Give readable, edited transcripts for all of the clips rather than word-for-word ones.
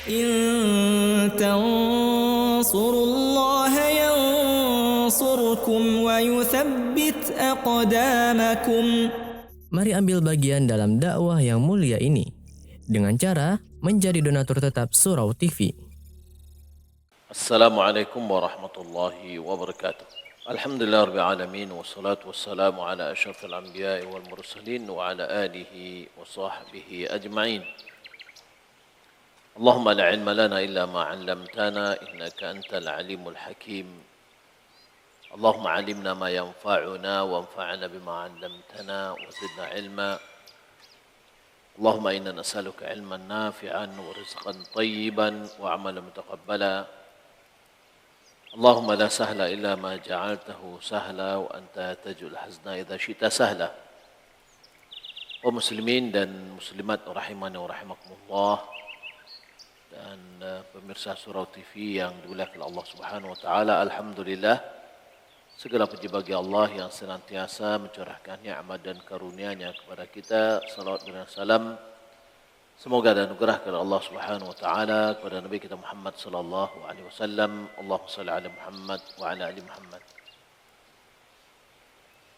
إن تنصروا الله ينصركم ويثبت أقدامكم. Mari ambil bagian dalam dakwah yang mulia ini dengan cara menjadi donatur tetap Surau TV. Assalamualaikum warahmatullahi wabarakatuh. Alhamdulillah rabbil alamin wassalatu wassalamu ala asyrafil anbiya'i wal mursalin wa ala alihi wa sahbihi ajma'in. Allahumma la ilma lana illa ma 'allamtana innaka antal alimul hakim. Allahumma 'allimna ma yanfa'una wanfa'na bima 'allamtana wa zidna ilma. Allahumma inna nas'aluka ilman nafi'an wa rizqan tayyiban wa 'amalan mutaqabbala. Allahumma la sahla illa ma ja'altahu sahla wa anta tajul hazna idza syi'ta sahla. Wa muslimin dan muslimat rahimani wa rahimakumullah, dan pemirsa Surau TV yang dimuliakan Allah Subhanahu wa taala, alhamdulillah segala puji bagi Allah yang senantiasa mencurahkan nikmat dan karunia-Nya kepada kita. Salawat dan salam semoga dan anugerah kepada Allah Subhanahu wa taala kepada Nabi kita Muhammad sallallahu alaihi wasallam. Allahumma shalli ala Muhammad wa ala ali Muhammad.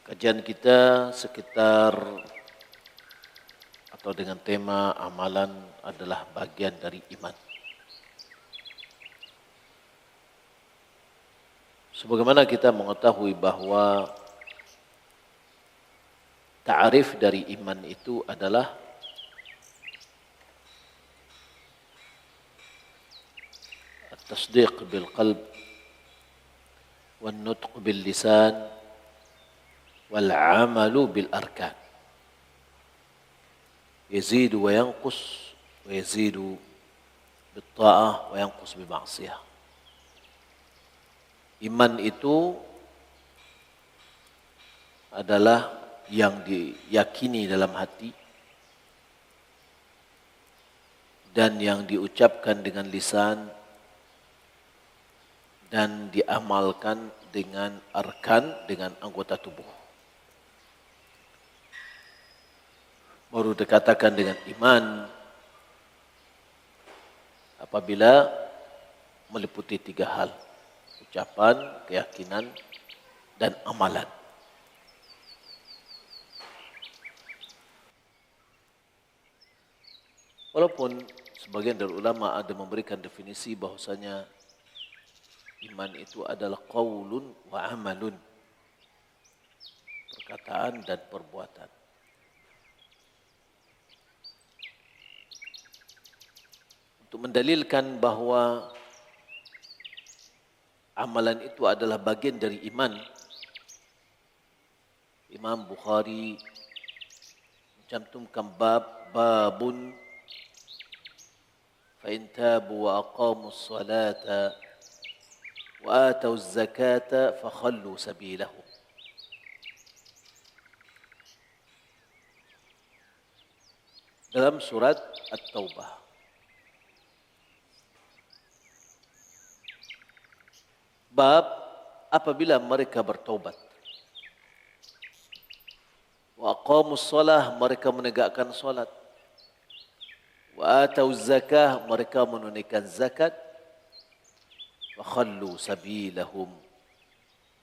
Kajian kita sekitar atau dengan tema amalan adalah bagian dari iman. Sebagaimana kita mengetahui bahwa ta'arif dari iman itu adalah التصديق بالقلب والنطق باللسان والعمل بالأركان يزيد وينقص ويزيد بالطاعة وينقص بمعصية. Iman itu adalah yang diyakini dalam hati dan yang diucapkan dengan lisan dan diamalkan dengan arkan, dengan anggota tubuh. Baru dikatakan dengan iman apabila meliputi 3 hal: ucapan, keyakinan, dan amalan. Walaupun sebagian dari ulama ada memberikan definisi bahwasanya iman itu adalah qaulun wa amalun, perkataan dan perbuatan. Untuk mendalilkan bahwa amalan itu adalah bagian dari iman, Imam Bukhari mencantumkan babun fa in tabu wa aqamus salata wa atawuz zakata fa khallu sabilahum. Dalam surat At-Taubah. Bab apabila mereka bertaubat. Wa aqamus salah, mereka menegakkan salat. Wa atawuz zakah, mereka menunaikan zakat. Fakhallu sabilahum,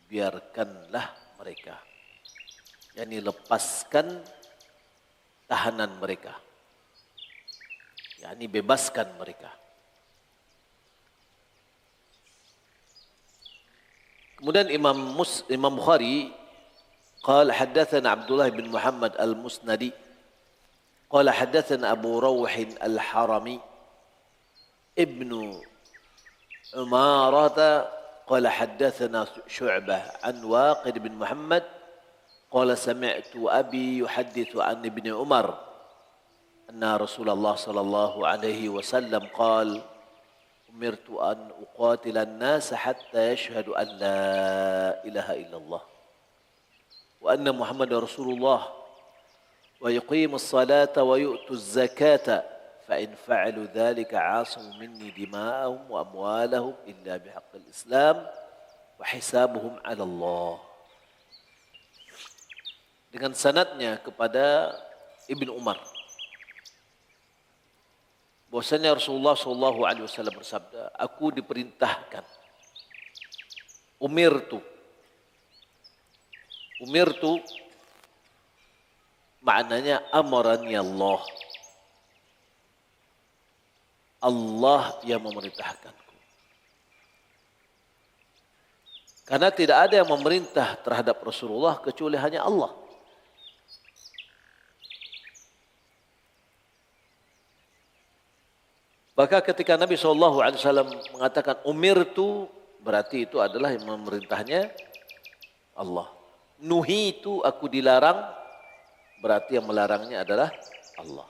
biarkanlah mereka, yakni lepaskan tahanan mereka, yakni bebaskan mereka. Kemudian Imam Bukhari قال حدثنا عبد الله بن محمد المسندي قال حدثنا أبو روح الحرمي ابن عمارة قال حدثنا شعبة عن واقد بن محمد قال سمعت أبي يحدث عن ابن عمر أن رسول الله صلى الله عليه وسلم قال أمرت أن أقاتل الناس حتى يشهدوا أن لا إله إلا الله وأن محمد رسول الله ويقيم الصلاة ويؤتوا الزكاة فإن فعلوا ذلك عاصموا مني دماءهم وأموالهم إلا بحق الإسلام وحسابهم على الله. Dengan sanadnya kepada Ibn Umar. bahwasanya Rasulullah SAW bersabda, aku diperintahkan, umirtu maknanya amarani Allah, Allah yang memerintahkanku. Karena tidak ada yang memerintah terhadap Rasulullah kecuali hanya Allah. Maka ketika Nabi SAW mengatakan umirtu, berarti itu adalah yang memerintahnya Allah. Nuhitu, aku dilarang, berarti yang melarangnya adalah Allah.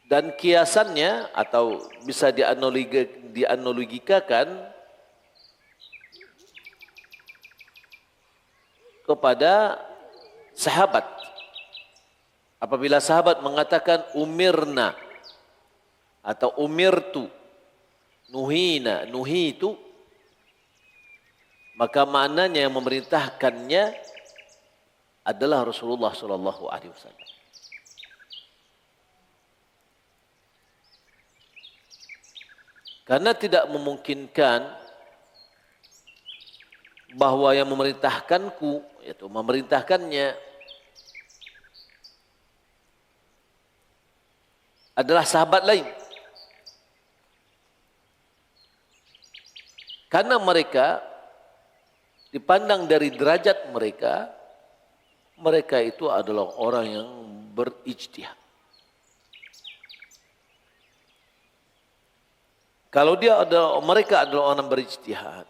Dan kiasannya atau bisa dianalogikakan kepada sahabat. Apabila sahabat mengatakan umirna atau umirtu, nuhina, nuhitu, maka maknanya yang memerintahkannya adalah Rasulullah SAW. Karena tidak memungkinkan bahwa yang memerintahkanku, yaitu memerintahkannya, adalah sahabat lain. Karena mereka dipandang dari derajat mereka, mereka itu adalah orang yang berijtihad. Kalau mereka adalah orang berijtihad,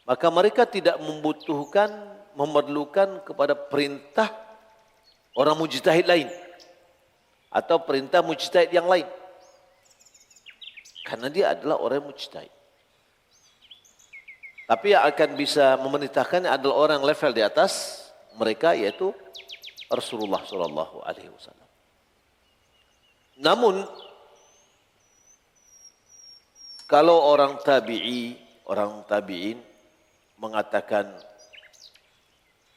maka mereka tidak memerlukan kepada perintah orang mujtahid lain atau perintah mujtahid yang lain. Karena dia adalah orang mujtahid. Tapi yang akan bisa memerintahkannya adalah orang level di atas mereka, yaitu Rasulullah SAW. Namun kalau orang tabi'in mengatakan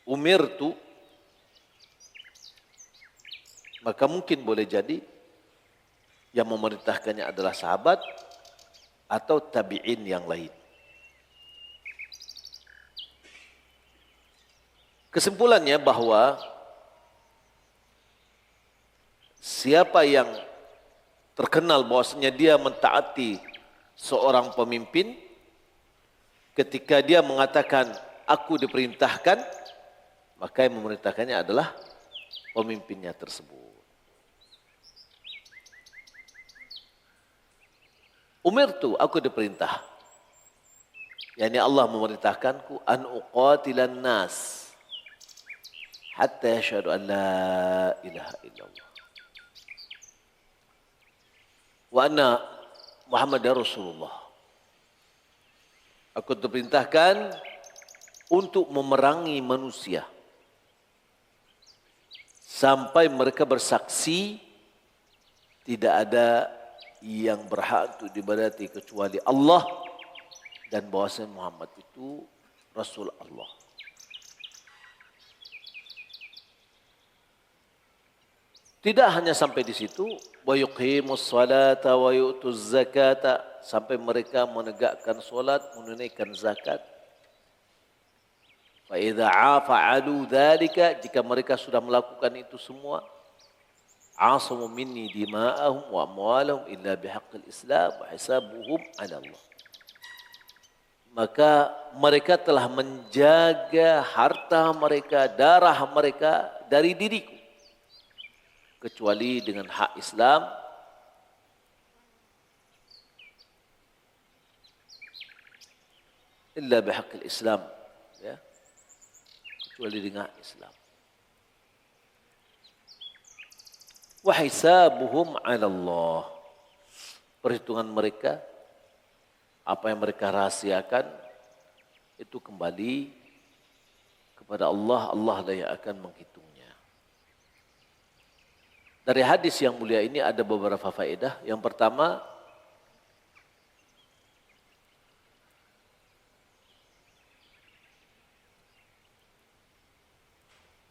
umirtu, maka mungkin boleh jadi yang memerintahkannya adalah sahabat atau tabi'in yang lain. Kesimpulannya bahwa siapa yang terkenal bahwasanya dia mentaati seorang pemimpin, ketika dia mengatakan aku diperintahkan, maka yang memerintahkannya adalah pemimpinnya tersebut. Umirtu, aku diperintah. Yani Allah memerintahkanku an uqatilan nas hatta yashhadu an la ilaha illallah wa anna Muhammad Rasulullah. Aku diperintahkan untuk memerangi manusia sampai mereka bersaksi tidak ada yang berhak untuk diibadati kecuali Allah dan bahwasanya Muhammad itu Rasul Allah. Tidak hanya sampai di situ, wa yuqimus salata wa yu'tuz zakata, sampai mereka menegakkan solat, menunaikan zakat. Fa idza fa'alu dzalika, jika mereka sudah melakukan itu semua, asamu minni dima'ahum wa amwalahum illa bihaqqil Islam wa hisabuhum 'ala Allah. Maka mereka telah menjaga harta mereka, darah mereka dari diriku, kecuali dengan hak Islam illa bihaqqil Islam, ya, kecuali dengan hak Islam. Wa hisabuhum 'ala Allah, perhitungan mereka, apa yang mereka rahasiakan itu kembali kepada Allah. Allah lah yang akan menghitungnya. Dari hadis yang mulia ini ada beberapa faedah. Yang pertama,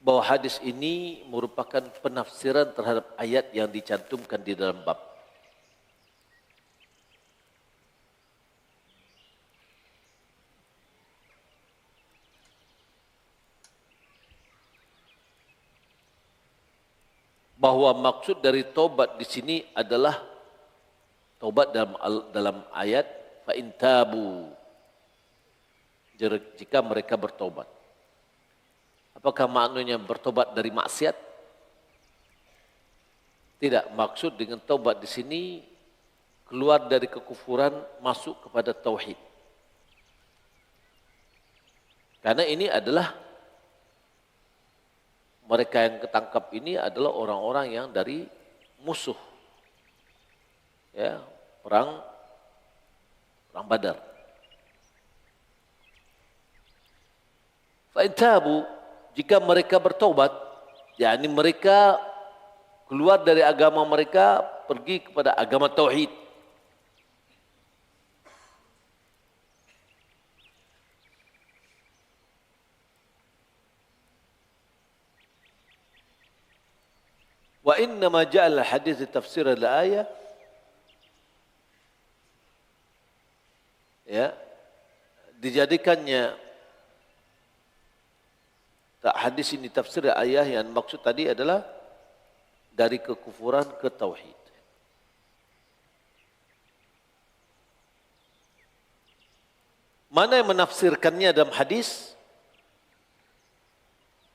bahwa hadis ini merupakan penafsiran terhadap ayat yang dicantumkan di dalam bab. Bahwa maksud dari taubat di sini adalah taubat dalam ayat fa in tabu, jika mereka bertobat. Apakah maknanya bertobat dari maksiat? Tidak, maksud dengan taubat di sini keluar dari kekufuran masuk kepada tauhid. Karena ini adalah mereka yang ketangkap ini adalah orang-orang yang dari musuh. Ya, perang Badar. Fa in tabu, jika mereka bertobat, yakni mereka keluar dari agama mereka pergi kepada agama tauhid. Wa inna ma ja'al hadis tafsir al-ayah, ya, dijadikannya hadis ini tafsir ayat yang maksud tadi adalah dari kekufuran ke tauhid. Mana yang menafsirkannya dalam hadis?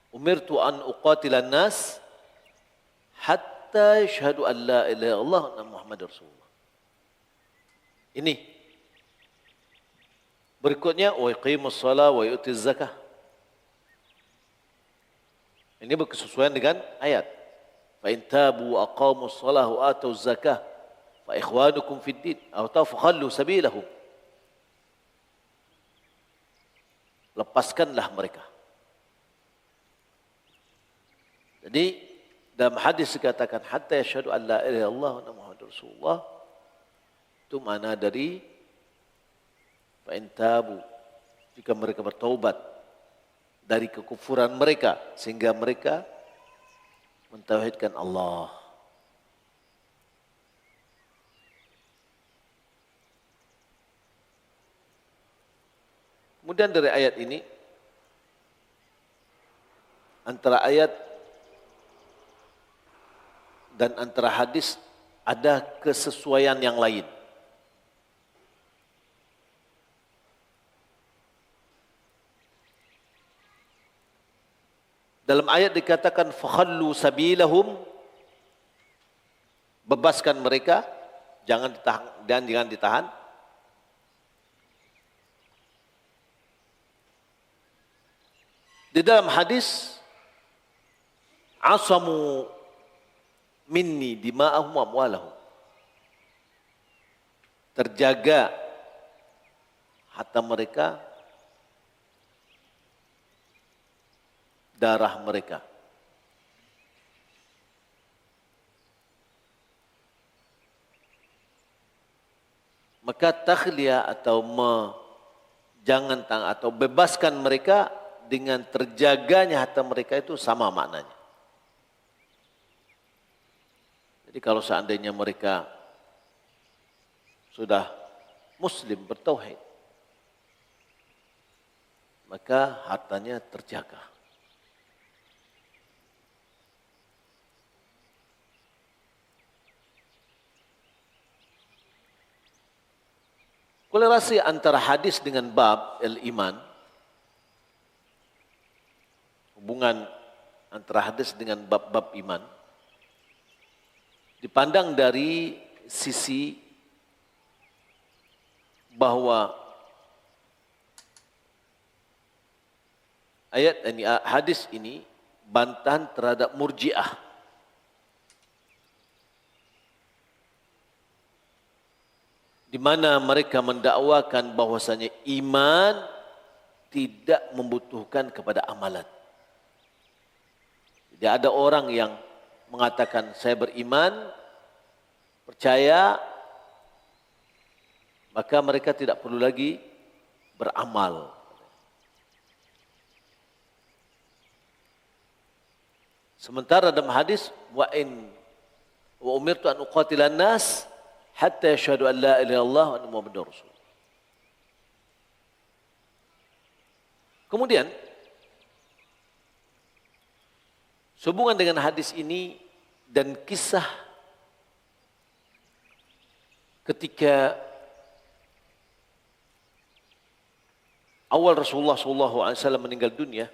Umirtu an uqatilan nas hatta yashhadu an la ilaha illallah wa anna Muhammadar Rasulullah. Ini. Berikutnya wa yuqimus shalah wa yu'tiz zakah. Ini berkesesuaian dengan ayat. Fa in tabu wa aqamus shalah wa atuz zakah fa ikhwanukum fid din aw tafkhallu sabilahum. Lepaskanlah mereka. Jadi dalam hadis dikatakan hatta yashhadu an la ilaha illallah wa anna Muhammadar Rasulullah, itu makna dari fa in tabu, jika mereka bertaubat dari kekufuran mereka sehingga mereka mentauhidkan Allah. Kemudian dari ayat ini, antara ayat dan antara hadis ada kesesuaian yang lain. Dalam ayat dikatakan fakhallu sabilahum, bebaskan mereka, jangan ditahan dan jangan ditahan. Di dalam hadis asamu minni dima'ahum wa amwalahum, terjaga harta mereka, darah mereka. Maka takhliyah atau jangan atau bebaskan mereka dengan terjaganya harta mereka itu sama maknanya. Jadi kalau seandainya mereka sudah muslim bertauhid, maka hartanya terjaga. Kolerasi antara hadis dengan bab al-iman, hubungan antara hadis dengan bab-bab iman, dipandang dari sisi bahwa ayat ini, hadis ini bantahan terhadap murji'ah. Di mana mereka mendakwakan bahwasanya iman tidak membutuhkan kepada amalan. Jadi ada orang yang mengatakan saya beriman, percaya, maka mereka tidak perlu lagi beramal. Sementara dalam hadis wa umirtu an uqatilan nas hatta yashhadu an la ilaha illallah wa anna muhammadar rasul. Kemudian sehubungan dengan hadis ini dan kisah ketika awal Rasulullah SAW meninggal dunia,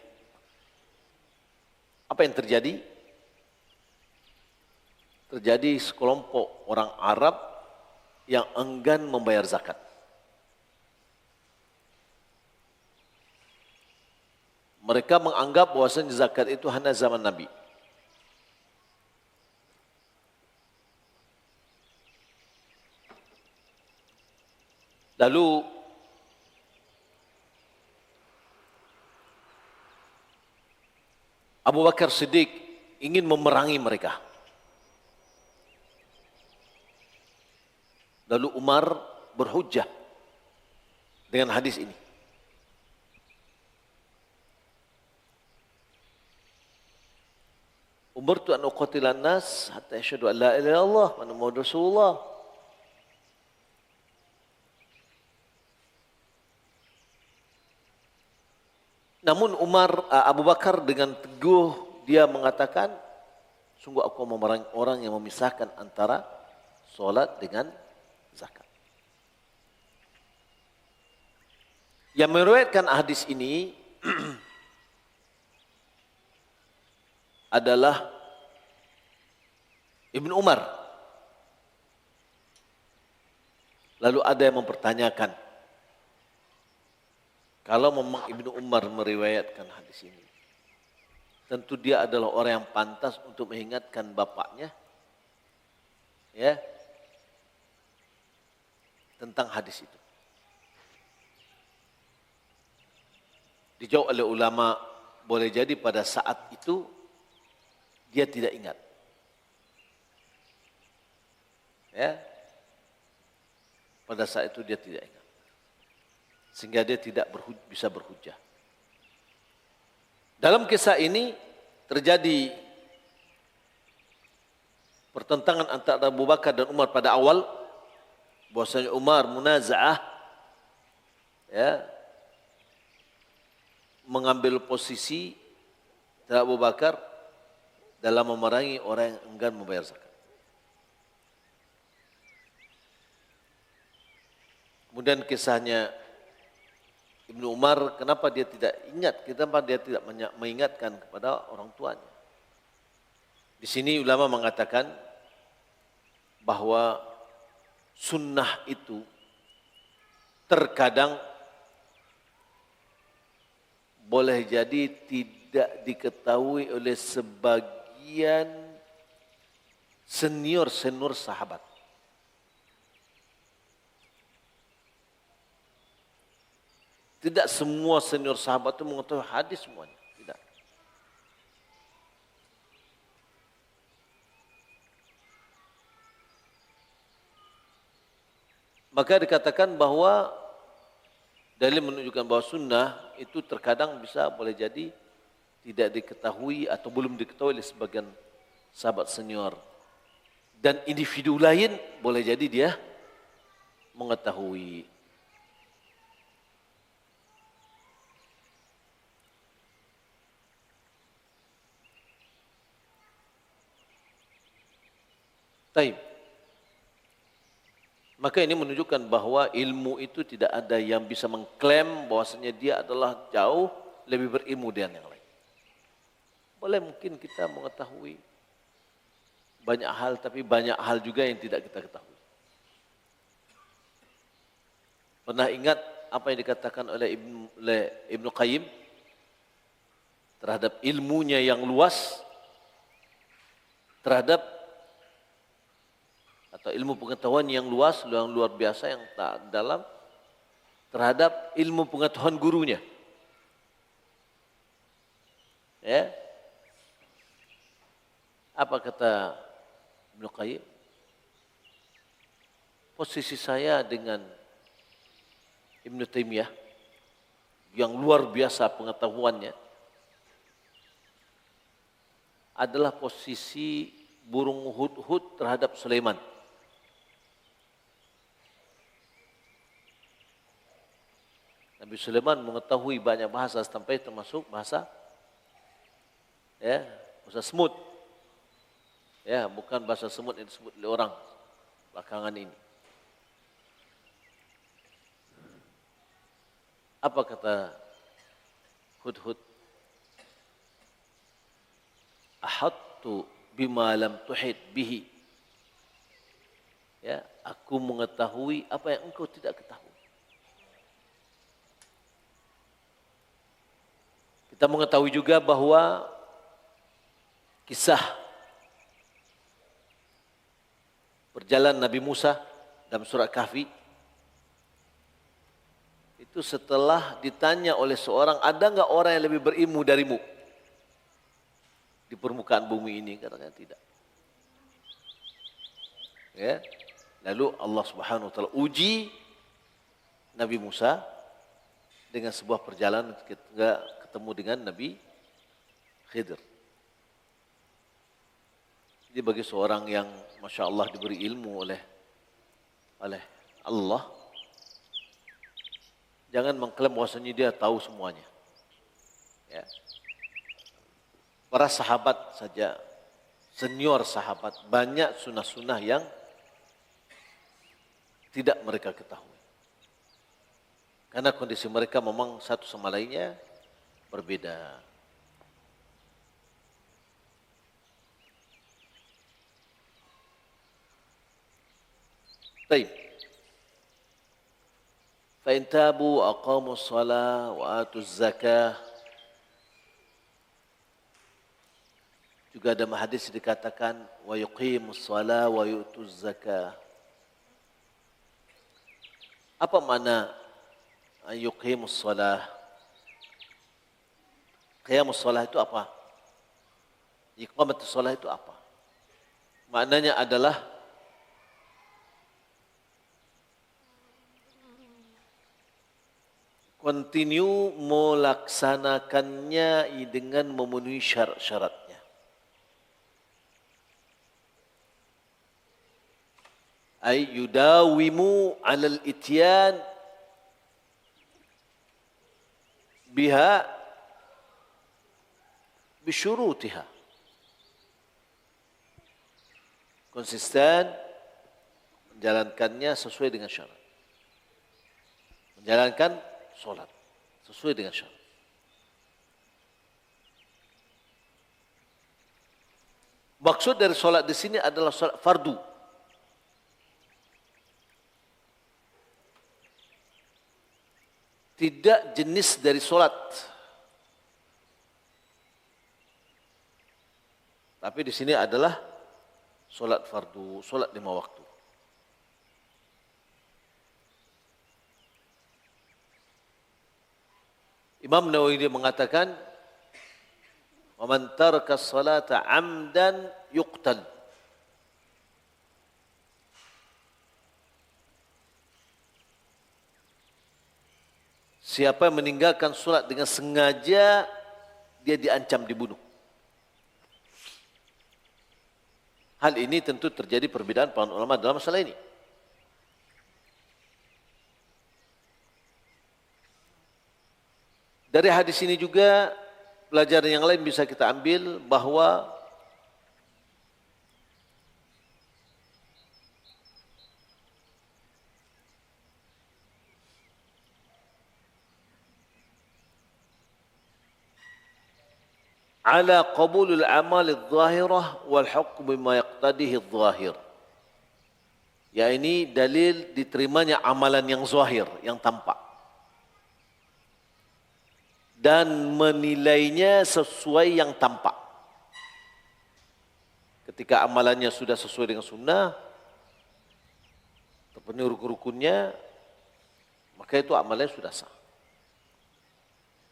apa yang terjadi? Terjadi sekelompok orang Arab yang enggan membayar zakat. Mereka menganggap bahwasanya zakat itu hanya zaman Nabi. Lalu Abu Bakar Siddiq ingin memerangi mereka. Lalu Umar berhujjah dengan hadis ini. Umirtu an uqatilan nas hatta yashhadu an la ilaha illallah wa anna muhammadar rasulullah. Namun Abu Bakar dengan teguh dia mengatakan, sungguh aku memerangi orang yang memisahkan antara solat dengan zakat. Yang meriwayatkan hadis ini adalah Ibnu Umar. Lalu ada yang mempertanyakan, kalau memang Ibnu Umar meriwayatkan hadis ini, tentu dia adalah orang yang pantas untuk mengingatkan bapaknya, ya, tentang hadis itu. Dijawab oleh ulama, boleh jadi pada saat itu dia tidak ingat. Ya. Pada saat itu dia tidak ingat. Sehingga dia tidak bisa berhujjah. Dalam kisah ini terjadi pertentangan antara Abu Bakar dan Umar pada awal, bahwasanya Umar munaza'ah, ya, mengambil posisi terhadap Abu Bakar dalam memerangi orang yang enggan membayar zakat. Kemudian kisahnya Ibnu Umar, kenapa dia tidak ingat, kenapa dia tidak mengingatkan kepada orang tuanya. Di sini ulama mengatakan bahwa sunnah itu terkadang boleh jadi tidak diketahui oleh sebagian senior sahabat. Tidak semua senior sahabat itu mengetahui hadis semuanya. Tidak. Maka dikatakan bahwa dalil menunjukkan bahwa sunnah itu terkadang bisa boleh jadi tidak diketahui atau belum diketahui oleh sebagian sahabat senior. Dan individu lain boleh jadi dia mengetahui. Taib. Maka ini menunjukkan bahwa ilmu itu tidak ada yang bisa mengklaim bahwasanya dia adalah jauh lebih berilmu dari yang lain. Boleh mungkin kita mengetahui banyak hal, tapi banyak hal juga yang tidak kita ketahui. Pernah ingat apa yang dikatakan oleh Ibnu Qayyim terhadap ilmunya yang luas, terhadap atau ilmu pengetahuan yang luas, yang luar biasa, yang tak dalam, terhadap ilmu pengetahuan gurunya. Ya. Apa kata Ibnu Qayyim? Posisi saya dengan Ibnu Taimiyah yang luar biasa pengetahuannya adalah posisi burung hudhud terhadap Sulaiman. Nabi Sulaiman mengetahui banyak bahasa sampai termasuk bahasa bahasa semut. Ya, bukan bahasa semut yang disebut oleh orang belakangan ini. Apa kata hudhud? Ahattu bima lam tuhid bihi. Ya, aku mengetahui apa yang engkau tidak ketahui. Kita mengetahui juga bahwa kisah perjalanan Nabi Musa dalam surat Kahfi itu setelah ditanya oleh seorang, ada enggak orang yang lebih berilmu darimu di permukaan bumi ini? Katanya tidak. Ya. Lalu Allah Subhanahu wa taala uji Nabi Musa dengan sebuah perjalanan ketika ketemu dengan Nabi Khidir. Jadi bagi seorang yang Masya Allah diberi ilmu oleh Allah, jangan mengklaim bahwasanya dia tahu semuanya. Ya. Para sahabat saja, senior sahabat, banyak sunnah-sunnah yang tidak mereka ketahui. Karena kondisi mereka memang satu sama lainnya berbeda. Baik. Fa in tabu wa aqamu shalah wa atu zakah. Juga ada hadis dikatakan wa yuqimu shalah wa yu'tu zakah. Apa makna yuqimu shalah? Qiyamus shalah itu apa? Iqamatus shalah itu apa? Maknanya adalah continue melaksanakannya dengan memenuhi syarat-syaratnya. Ay yudawimu 'alal ityan biha bisyurutiha. Konsisten menjalankannya sesuai dengan syarat. Menjalankan solat sesuai dengan syarat. Maksud dari solat di sini adalah solat fardu. Tidak jenis dari solat. Tapi di sini adalah solat fardu, solat 5 waktu. Imam Nawawi dia mengatakan, "Wa man taraka as-salata 'amdan yuqtal." Siapa yang meninggalkan salat dengan sengaja, dia diancam dibunuh. Hal ini tentu terjadi perbedaan para ulama dalam masalah ini. Dari hadis ini juga pelajaran yang lain bisa kita ambil bahwa ala qabulul amal adh-dhahirah wal hukm bima yaqtadihi adh-dhahir. Ya, ini dalil diterimanya amalan yang zahir, yang tampak. Dan menilainya sesuai yang tampak. Ketika amalannya sudah sesuai dengan sunnah, terpenuhi rukun-rukunnya, maka itu amalannya sudah sah.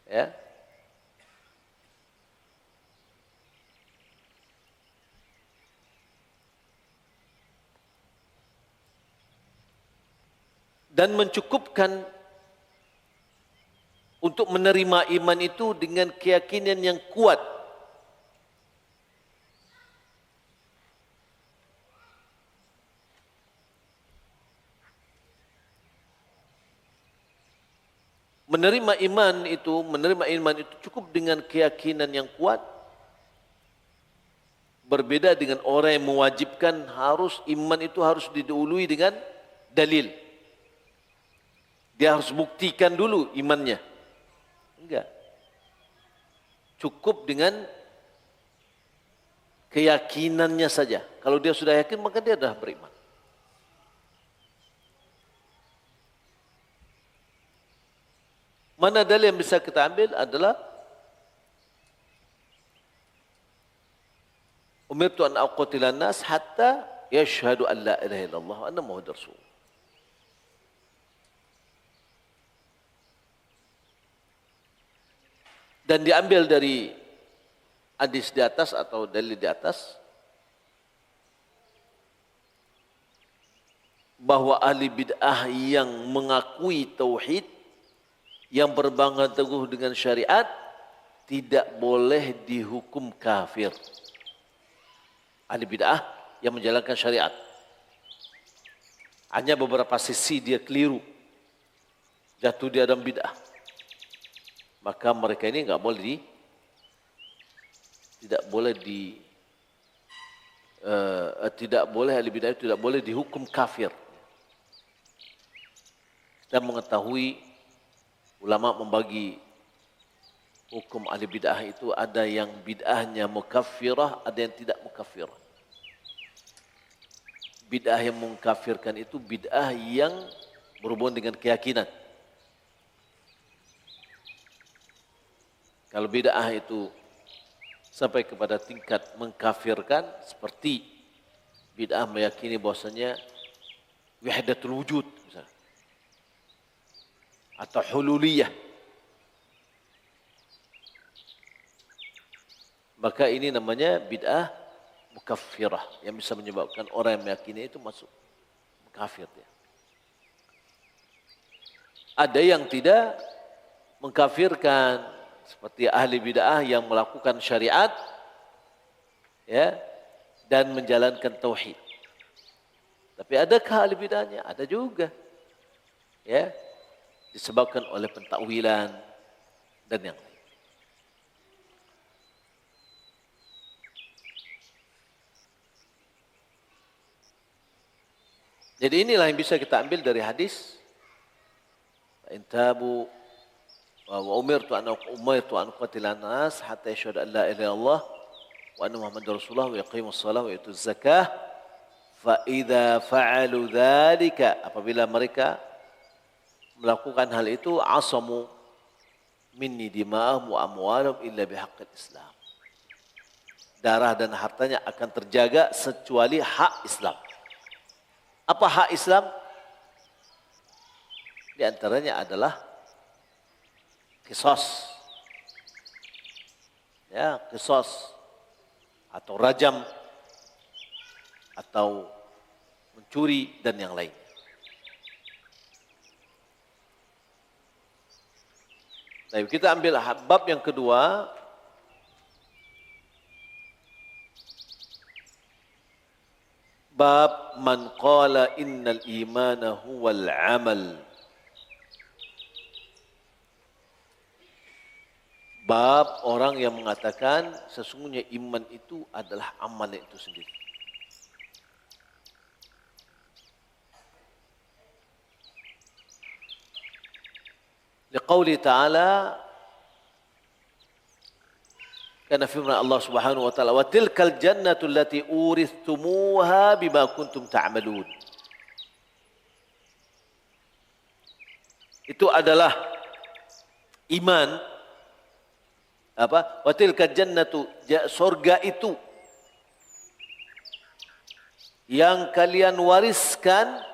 Ya. Dan mencukupkan untuk menerima iman itu dengan keyakinan yang kuat Menerima iman itu cukup dengan keyakinan yang kuat. Berbeda dengan orang yang mewajibkan iman itu harus didahului dengan dalil. Dia harus buktikan dulu imannya. Enggak. Cukup dengan keyakinannya saja. Kalau dia sudah yakin maka dia dah beriman. Mana dalil yang bisa kita ambil adalah umirtu an aqatilan nas hatta yashhadu an la ilaha illallah wa anna muhammadar rasul. Dan diambil dari hadis di atas atau dalil di atas bahwa ahli bid'ah yang mengakui tauhid, yang berpegang teguh dengan syariat, tidak boleh dihukum kafir. Ahli bid'ah yang menjalankan syariat. Hanya beberapa sisi dia keliru, jatuh di dalam bid'ah. Maka mereka ini tidak boleh ahli bid'ah itu tidak boleh dihukum kafir. Kita mengetahui ulama membagi hukum ahli bid'ah itu, ada yang bid'ahnya mukaffirah, ada yang tidak mukaffirah. Bid'ah yang mengkafirkan itu bid'ah yang berhubungan dengan keyakinan. Kalau bid'ah itu sampai kepada tingkat mengkafirkan, seperti bid'ah meyakini bahwasanya wahdatul wujud misalnya, atau hululiyah, maka ini namanya bid'ah mukaffirah yang bisa menyebabkan orang yang meyakini itu masuk kafir dia. Ada yang tidak mengkafirkan, seperti ahli bid'ah yang melakukan syariat ya dan menjalankan tauhid. Tapi adakah ahli bid'ahnya? Ada juga. Ya. Disebabkan oleh pentakwilan dan yang lain. Jadi inilah yang bisa kita ambil dari hadis. Intabu wa umirtu an uqatilan nas hatta yashhadu an la ilaha illallah wa anna muhammadar rasulullah wa yaqimus shalah wa yutuz zakah. Fa idza fa'alu dzalika, apabila mereka melakukan hal itu, asamu minni dima'ahum wa amwalahum illa bihaqqil Islam. Darah dan hartanya akan terjaga kecuali hak Islam. Apa hak Islam? Di antaranya adalah qisas. Ya, qisas atau rajam atau mencuri dan yang lain. Baik, kita ambil bab yang kedua. Bab man qala innal imana huwal amal. Bab orang yang mengatakan sesungguhnya iman itu adalah amal itu sendiri. Liqauli ta'ala, karena firman Allah Subhanahu wa taala, wa tilkal jannatu allati urithumuha bima kuntum ta'malun. Itu adalah iman. Wa tilkal jannatu, surga itu yang kalian wariskan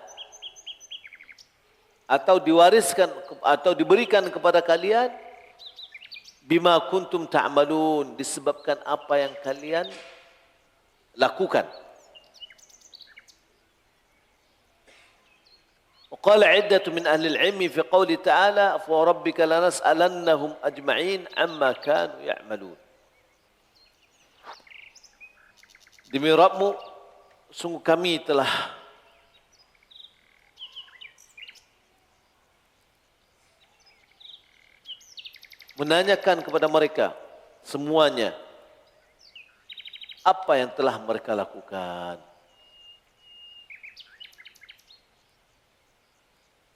atau diwariskan atau diberikan kepada kalian bima kuntum ta'malun, disebabkan apa yang kalian lakukan. Qala iddatu min ahli al-'ilmi fi qouli ta'ala fa rabbika lanas'alannahum ajma'in amma kanu ya'malun. Demi Rabbmu, sungguh kami telah menanyakan kepada mereka semuanya apa yang telah mereka lakukan.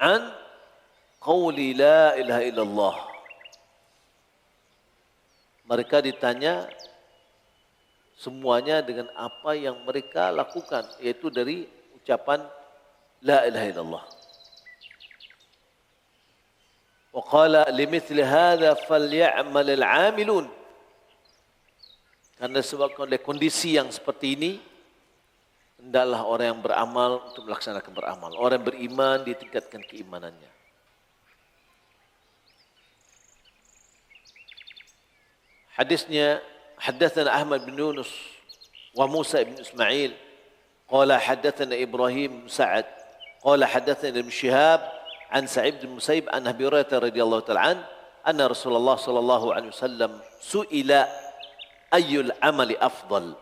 An qawli la ilaha illallah. Mereka ditanya semuanya dengan apa yang mereka lakukan, yaitu dari ucapan la ilaha illallah. Wa qala limithli hadha falya'mal al-'amilun. Karena sebab kondisi yang seperti ini, hendaklah orang yang beramal untuk melaksanakan beramal. Orang yang beriman ditingkatkan keimanannya. Hadisnya, haddatsana Ahmad bin Yunus wa Musa bin Ismail qala haddatsana Ibrahim bin Sa'ad qala haddatsana Ibn Shihab an Sa'id bin Musayyib an Abi Hurairah radhiyallahu ta'ala anna Rasulullah sallallahu alaihi wasallam su'ila ayyul amali afdal.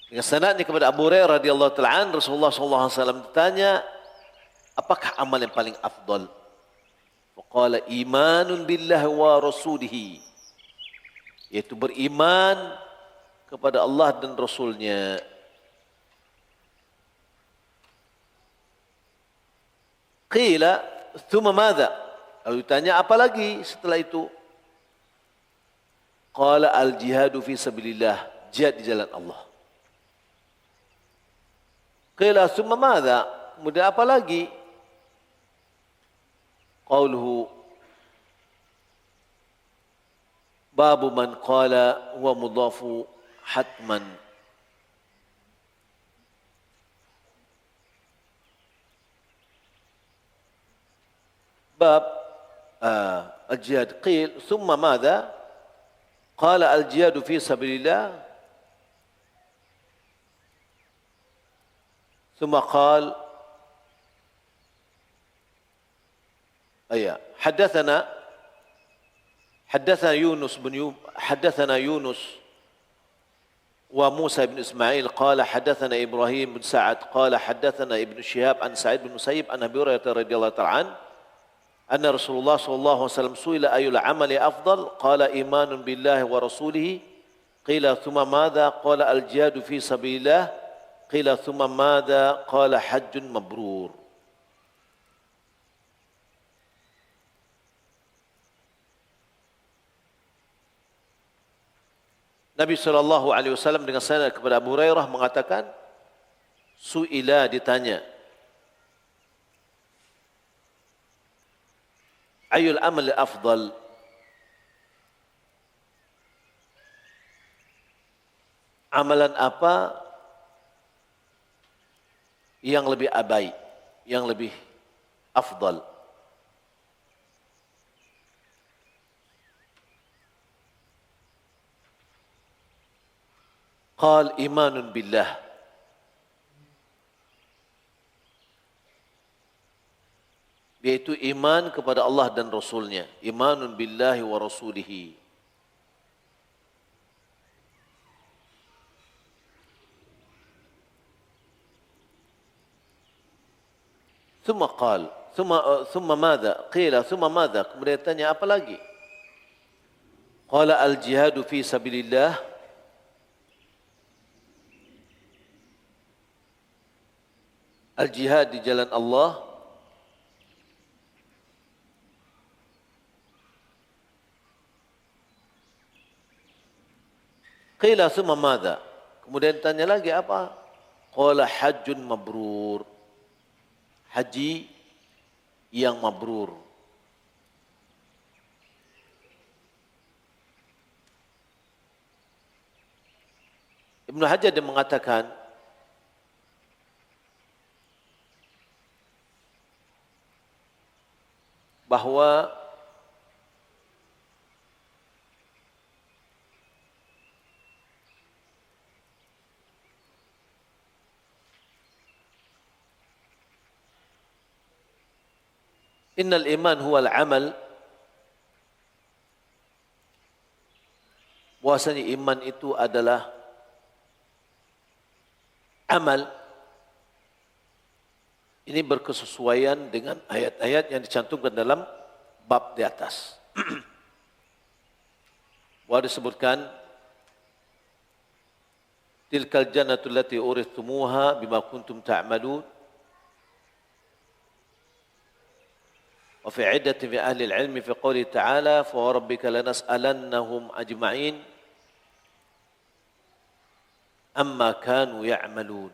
Dengan sanadnya kepada Abu Hurairah radhiyallahu ta'ala Rasulullah sallallahu alaihi wasallam ditanya, apakah amal yang paling afdal? Faqala imanun billahi wa rasulihi, yaitu beriman kepada Allah dan Rasulnya. Qila thumma madza? Lalu ditanya apa lagi setelah itu? Qala al jihadu fi sabilillah, jihad di jalan Allah. Qila thumma madza? Kemudian apa lagi? Qauluhu babu man qala huwa mudhafu hatman. Bab al-jihad. Qil thumma madza? Qala al-jihadu fi sabilillah. Thumma qala حدثنا يونس وموسى بن إسماعيل قال حدثنا إبراهيم بن سعد قال حدثنا ابن شهاب عن سعيد بن مسيب عن أبي هريرة رضي الله تعالى عنه أن رسول الله صلى الله عليه وسلم سئل أي العمل أفضل قال إيمان بالله ورسوله قيل ثم ماذا قال الجهاد في سبيل الله قيل ثم ماذا قال حج مبرور. Nabi SAW dengan sanad kepada Abu Hurairah mengatakan, su'ila, ditanya, ayul amal afdal, amalan apa yang lebih abai, yang lebih afdal? Qal imanun billah, yaitu iman kepada Allah dan Rasulnya. Imanun billahi wa rasulihi. Thumma qal, thumma madza? Qila thumma madza? Kemudian tanya apa lagi? Qala al-jihadu fi sabilillah. Al-jihad di jalan Allah. Qila summa madza? Kemudian tanya lagi apa? Qala hajjun mabrur. Haji yang mabrur. Ibnu Hajar dia mengatakan bahwa innal iman huwa al-amal, bahwasanya iman itu adalah amal. Ini berkesesuaian dengan ayat-ayat yang dicantumkan dalam bab di atas. Bahwa disebutkan tilkal jannatu allati urithumuha bima kuntum ta'malun wa fi 'iddatin fi ahli al-'ilmi fi qouli ta'ala fa rabbika lanas'alannahum ajma'in amma kanu ya'malun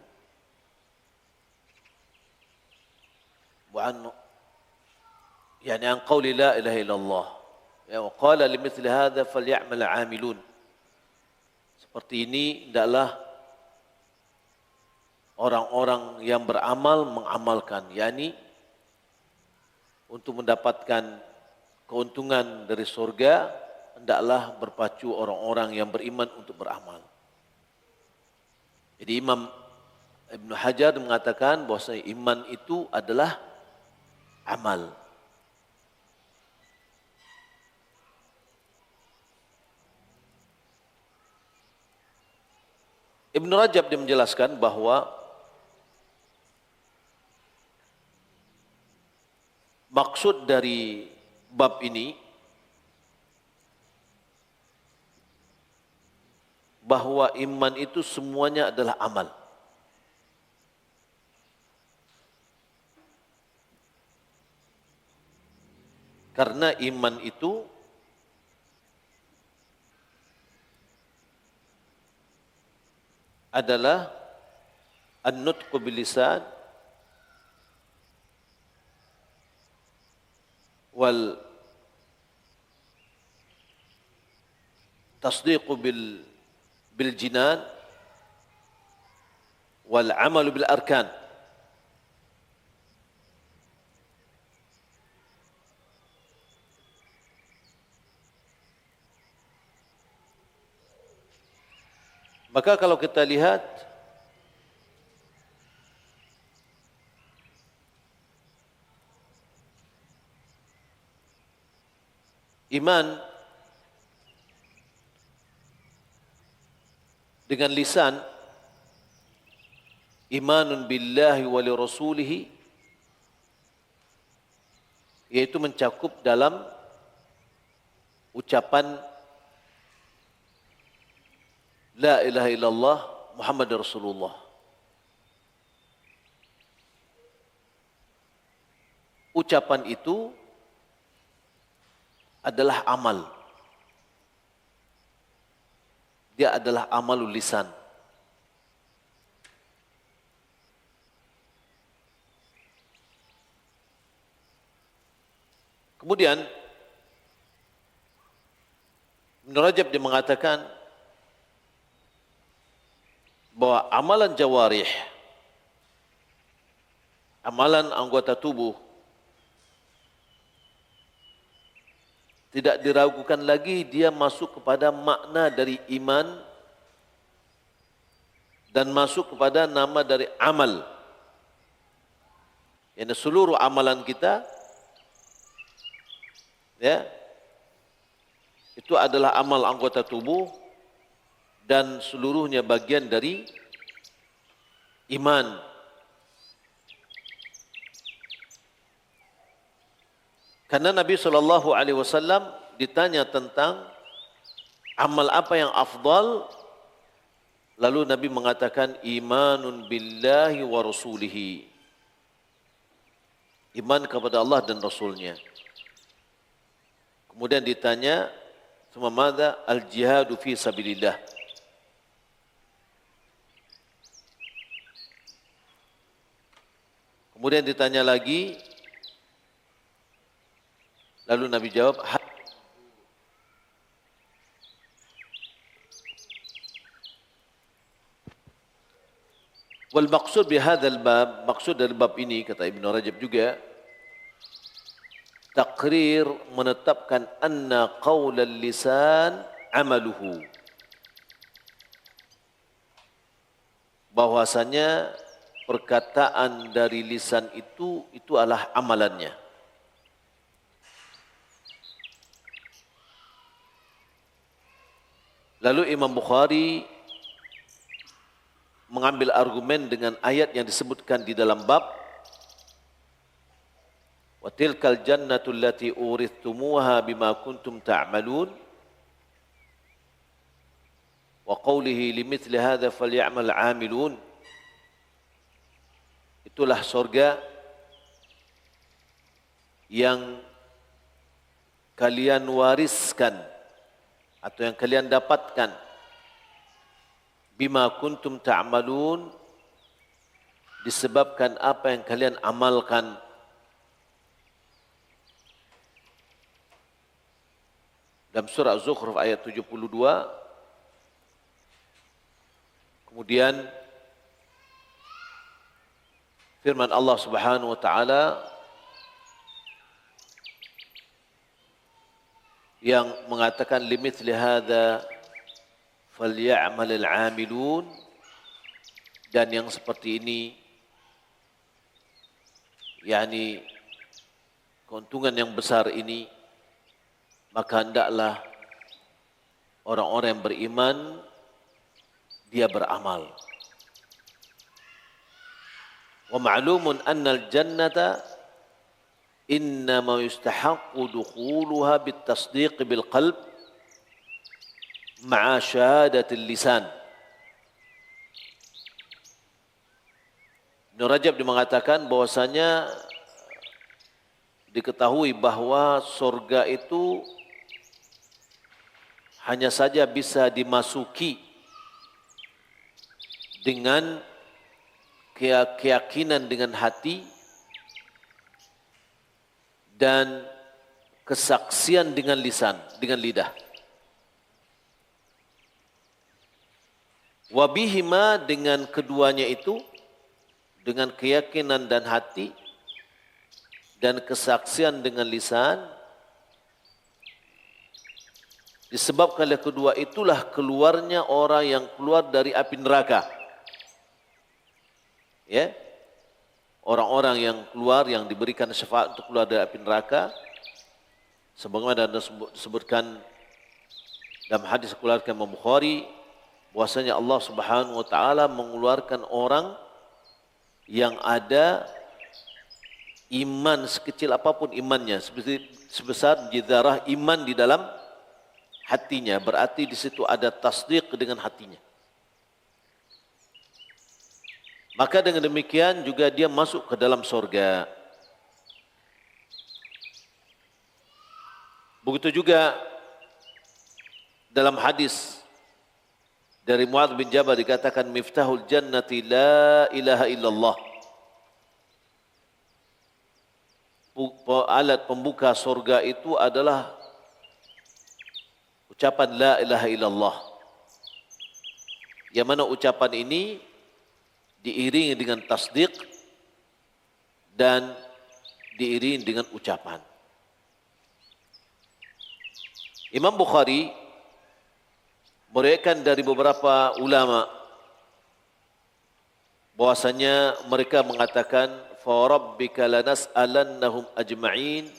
wa an yani an qouli la ilaha illallah ya wa qala limithli hadha falyamal 'amilun. Seperti ini hendaklah orang-orang yang beramal mengamalkan, yakni untuk mendapatkan keuntungan dari surga, hendaklah berpacu orang-orang yang beriman untuk beramal. Jadi Imam Ibn Hajar mengatakan bahawa iman itu adalah amal. Ibn Rajab dia menjelaskan bahawa maksud dari bab ini bahawa iman itu semuanya adalah amal. Karena iman itu adalah an-nutqu bil lisan wal tasdiqu bil jinan wal amalu bil arkan. Maka kalau kita lihat iman dengan lisan, imanun billahi wa li rasulihi, yaitu mencakup dalam ucapan la ilaha illallah Muhammad Rasulullah. Ucapan itu adalah amal. Dia adalah amalul lisan. Kemudian Ibn Rajab dia mengatakan bahwa amalan jawarih, amalan anggota tubuh tidak diragukan lagi dia masuk kepada makna dari iman dan masuk kepada nama dari amal. Yang seluruh amalan kita ya itu adalah amal anggota tubuh dan seluruhnya bagian dari iman. Karena Nabi SAW ditanya tentang amal apa yang afdal, lalu Nabi mengatakan imanun billahi wa rasulihi, iman kepada Allah dan Rasulnya. Kemudian ditanya, "Tsumma madza?" Al-jihadu fi sabilillah. Kemudian ditanya lagi, lalu Nabi jawab, wal maqsud bi hadzal bab, maksud dari bab ini kata Ibn Rajab juga, takrir menetapkan anna qaulal lisan amaluhu, bahwasanya perkataan dari lisan itu adalah amalannya. Lalu Imam Bukhari mengambil argumen dengan ayat yang disebutkan di dalam bab Wa tilkal jannatu allati urithumuha bima kuntum ta'malun. Wa qawlihi limithli hadha falyamal 'amilun. Itulah surga yang kalian wariskan atau yang kalian dapatkan bima kuntum ta'malun, disebabkan apa yang kalian amalkan. Dalam surah Az-Zukhruf ayat 72, kemudian firman Allah Subhanahu wa taala yang mengatakan limithli hadza falya'malil 'amilun, dan yang seperti ini yakni keuntungan yang besar ini, maka hendaklah orang-orang yang beriman dia beramal. Wa ma'lumun annal jannata innama yustahaqqu dukhuluha bitasdiq bil qalb ma'a syahadatil lisan. Ibn Rajab mengatakan bahwasanya diketahui bahwa surga itu hanya saja bisa dimasuki dengan keyakinan dengan hati dan kesaksian dengan lisan, dengan lidah. Wabihima, dengan keduanya itu, dengan keyakinan dan hati dan kesaksian dengan lisan, disebabkan oleh kedua itulah keluarnya orang yang keluar dari api neraka. Ya, orang-orang yang keluar, yang diberikan syafaat untuk keluar dari api neraka, sebagaimana disebutkan dalam hadis dikeluarkan Imam Bukhari, bahwasanya Allah Subhanahu wa taala mengeluarkan orang yang ada iman sekecil apapun imannya, sebesar jidarah iman di dalam hatinya, berarti di situ ada tasdiq dengan hatinya. Maka dengan demikian juga dia masuk ke dalam surga. Begitu juga dalam hadis dari Muadz bin Jabal dikatakan miftahul jannati la ilaha illallah. Alat pembuka surga itu adalah ucapan la ilaha illallah. Yang mana ucapan ini diiringi dengan tasdik dan diiringi dengan ucapan. Imam Bukhari meriwayatkan dari beberapa ulama bahwasanya mereka mengatakan fa rabbika lanas'alannahum ajma'in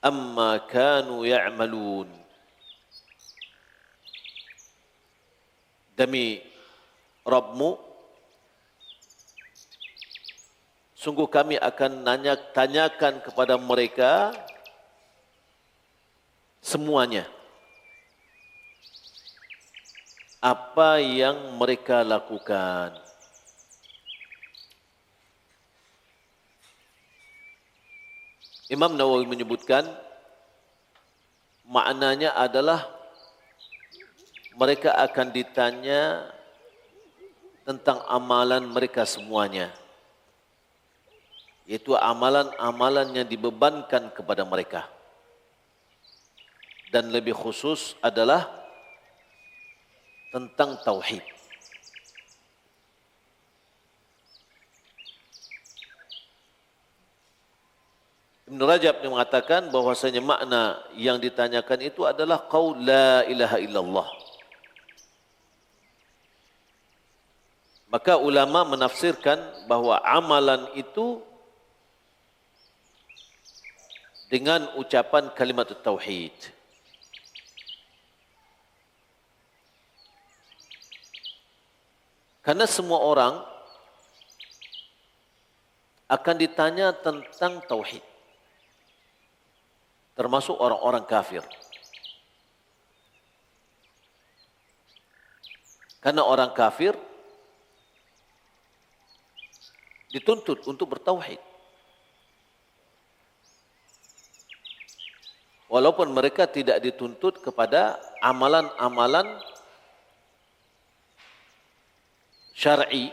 amma kanu ya'malun. Demi Rabbmu, sungguh kami akan tanyakan kepada mereka semuanya apa yang mereka lakukan. Imam Nawawi menyebutkan maknanya adalah mereka akan ditanya tentang amalan mereka semuanya, yaitu amalan-amalan yang dibebankan kepada mereka, dan lebih khusus adalah tentang tauhid. Ibn Rajab mengatakan bahwasanya makna yang ditanyakan itu adalah qaul la ilaha illallah. Maka ulama menafsirkan bahwa amalan itu dengan ucapan kalimat tauhid. Karena semua orang akan ditanya tentang tauhid, termasuk orang-orang kafir. Karena orang kafir dituntut untuk bertauhid. Walaupun mereka tidak dituntut kepada amalan-amalan syar'i,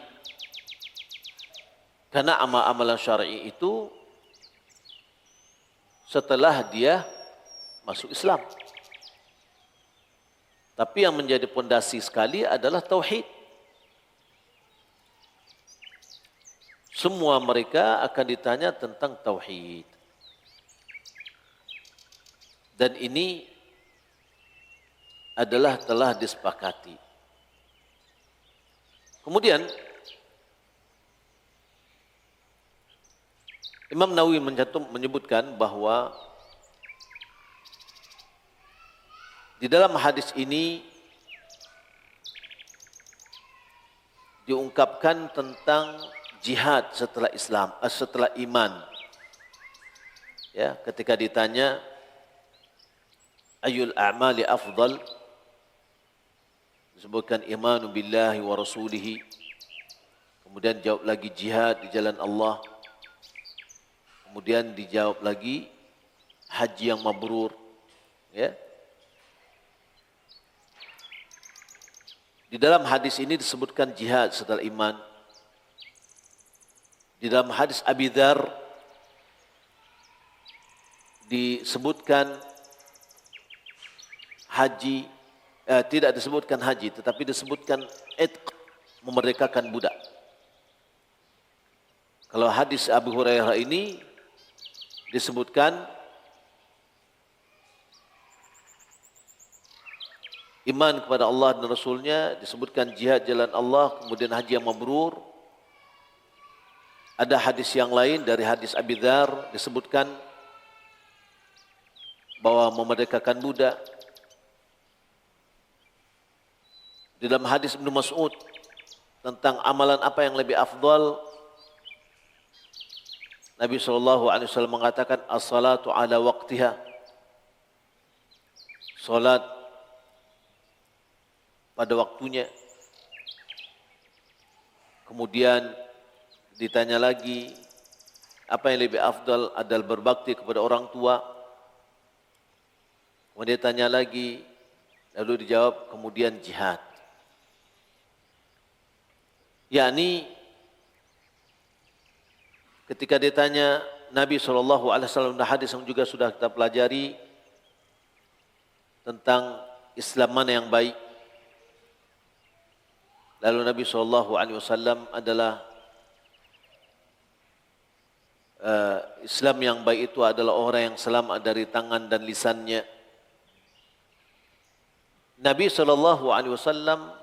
karena amalan syar'i itu setelah dia masuk Islam. Tapi yang menjadi pondasi sekali adalah tauhid. Semua mereka akan ditanya tentang tauhid. Dan ini adalah telah disepakati. Kemudian Imam Nawawi menyebutkan bahwa di dalam hadis ini diungkapkan tentang jihad setelah Islam, setelah iman. Ya, ketika ditanya ayyul a'mali afdal, disebutkan imanu billahi wa rasulihi, kemudian jawab lagi jihad di jalan Allah, kemudian dijawab lagi haji yang mabrur. Ya. Di dalam hadis ini disebutkan jihad setelah iman. Di dalam hadis Abi Dzar disebutkan haji, tidak disebutkan haji, tetapi disebutkan itq, memerdekakan budak. Kalau hadis Abu Hurairah ini disebutkan iman kepada Allah dan Rasulnya, disebutkan jihad jalan Allah, kemudian haji yang mabrur. Ada hadis yang lain dari hadis Abi Dzar disebutkan bahwa memerdekakan budak. Di dalam hadis Ibnu Mas'ud tentang amalan apa yang lebih afdal, Nabi SAW mengatakan as-salatu ala waqtiha, salat pada waktunya. Kemudian ditanya lagi, apa yang lebih afdal? Adalah berbakti kepada orang tua. Kemudian ditanya lagi, lalu dijawab, kemudian jihad. Yakni ketika ditanya Nabi SAW, hadis yang juga sudah kita pelajari tentang Islam mana yang baik. Lalu Nabi SAW adalah Islam yang baik itu adalah orang yang selamat dari tangan dan lisannya. Nabi SAW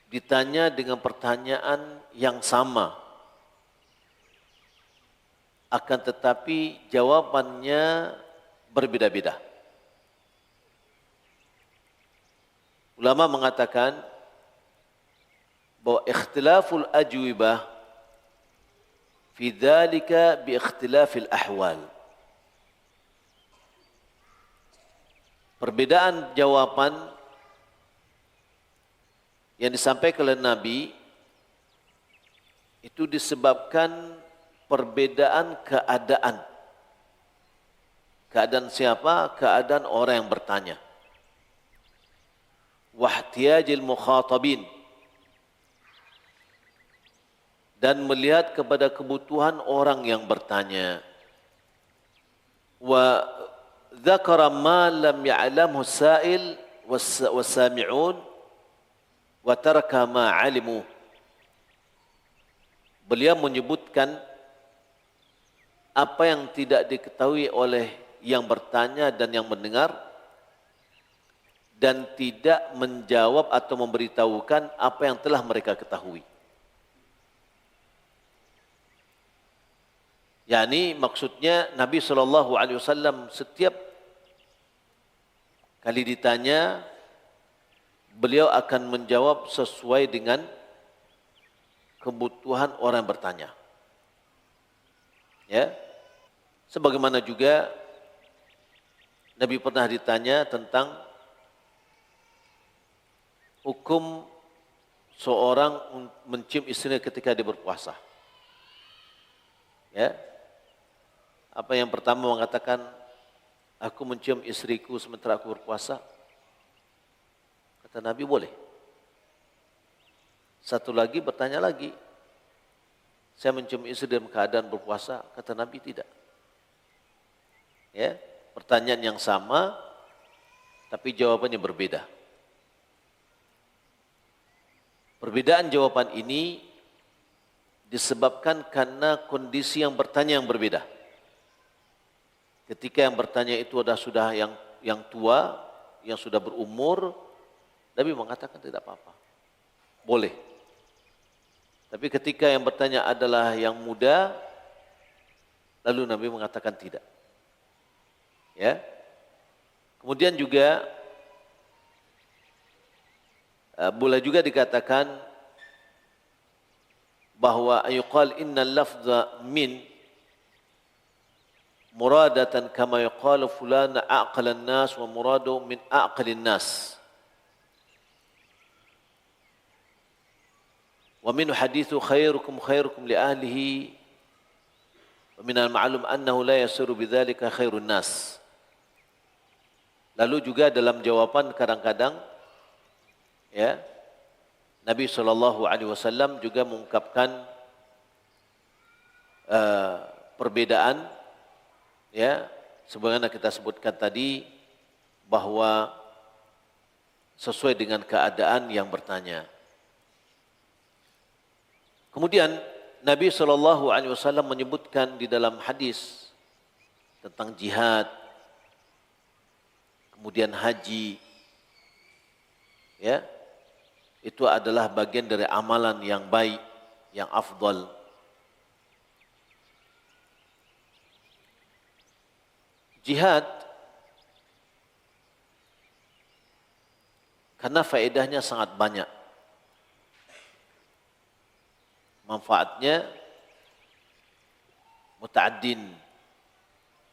ditanya dengan pertanyaan yang sama, akan tetapi jawabannya berbeda-beda. Ulama mengatakan bahwa ikhtilaful ajwibah fi dzalika bi ikhtilafil ahwal. Perbedaan jawaban yang disampaikan oleh Nabi itu disebabkan perbedaan keadaan. Keadaan siapa? Keadaan orang yang bertanya. Wahtiyajil mukhatabin, dan melihat kepada kebutuhan orang yang bertanya. Wa dzakara ma lam ya'lamhu as-sa'il was-sami'un wa taraka ma 'alimu. Beliau menyebutkan apa yang tidak diketahui oleh yang bertanya dan yang mendengar, dan tidak menjawab atau memberitahukan apa yang telah mereka ketahui. Yani maksudnya Nabi SAW setiap kali ditanya, beliau akan menjawab sesuai dengan kebutuhan orang yang bertanya. Ya. Sebagaimana juga Nabi pernah ditanya tentang hukum seorang mencium istrinya ketika dia berpuasa. Ya. Apa yang pertama mengatakan, aku mencium istriku sementara aku berpuasa? Kata Nabi, boleh. Satu lagi bertanya lagi, saya mencium istri dalam keadaan berpuasa? Kata Nabi, tidak. Ya, pertanyaan yang sama, tapi jawabannya berbeda. Perbedaan jawaban ini disebabkan karena kondisi yang bertanya yang berbeda. Ketika yang bertanya itu adalah sudah yang tua, yang sudah berumur, Nabi mengatakan tidak apa-apa, boleh. Tapi ketika yang bertanya adalah yang muda, lalu Nabi mengatakan tidak. Ya. Kemudian juga boleh juga dikatakan bahwa ayuqal innal lafza min muradatan kama yuqalu fulan aqalan nas wa muradu min aqalin nas. Wa min hadithu khairukum li ahlihi wa min al-ma'lum annahu la yasiru bidzalika khairun nas. Lalu juga dalam jawaban kadang-kadang ya Nabi SAW juga mengungkapkan perbedaan ya sebagaimana kita sebutkan tadi bahwa sesuai dengan keadaan yang bertanya. Kemudian Nabi SAW menyebutkan di dalam hadis tentang jihad, kemudian haji, ya itu adalah bagian dari amalan yang baik, yang afdal. Jihad karena faedahnya sangat banyak. Manfaatnya muta'addin.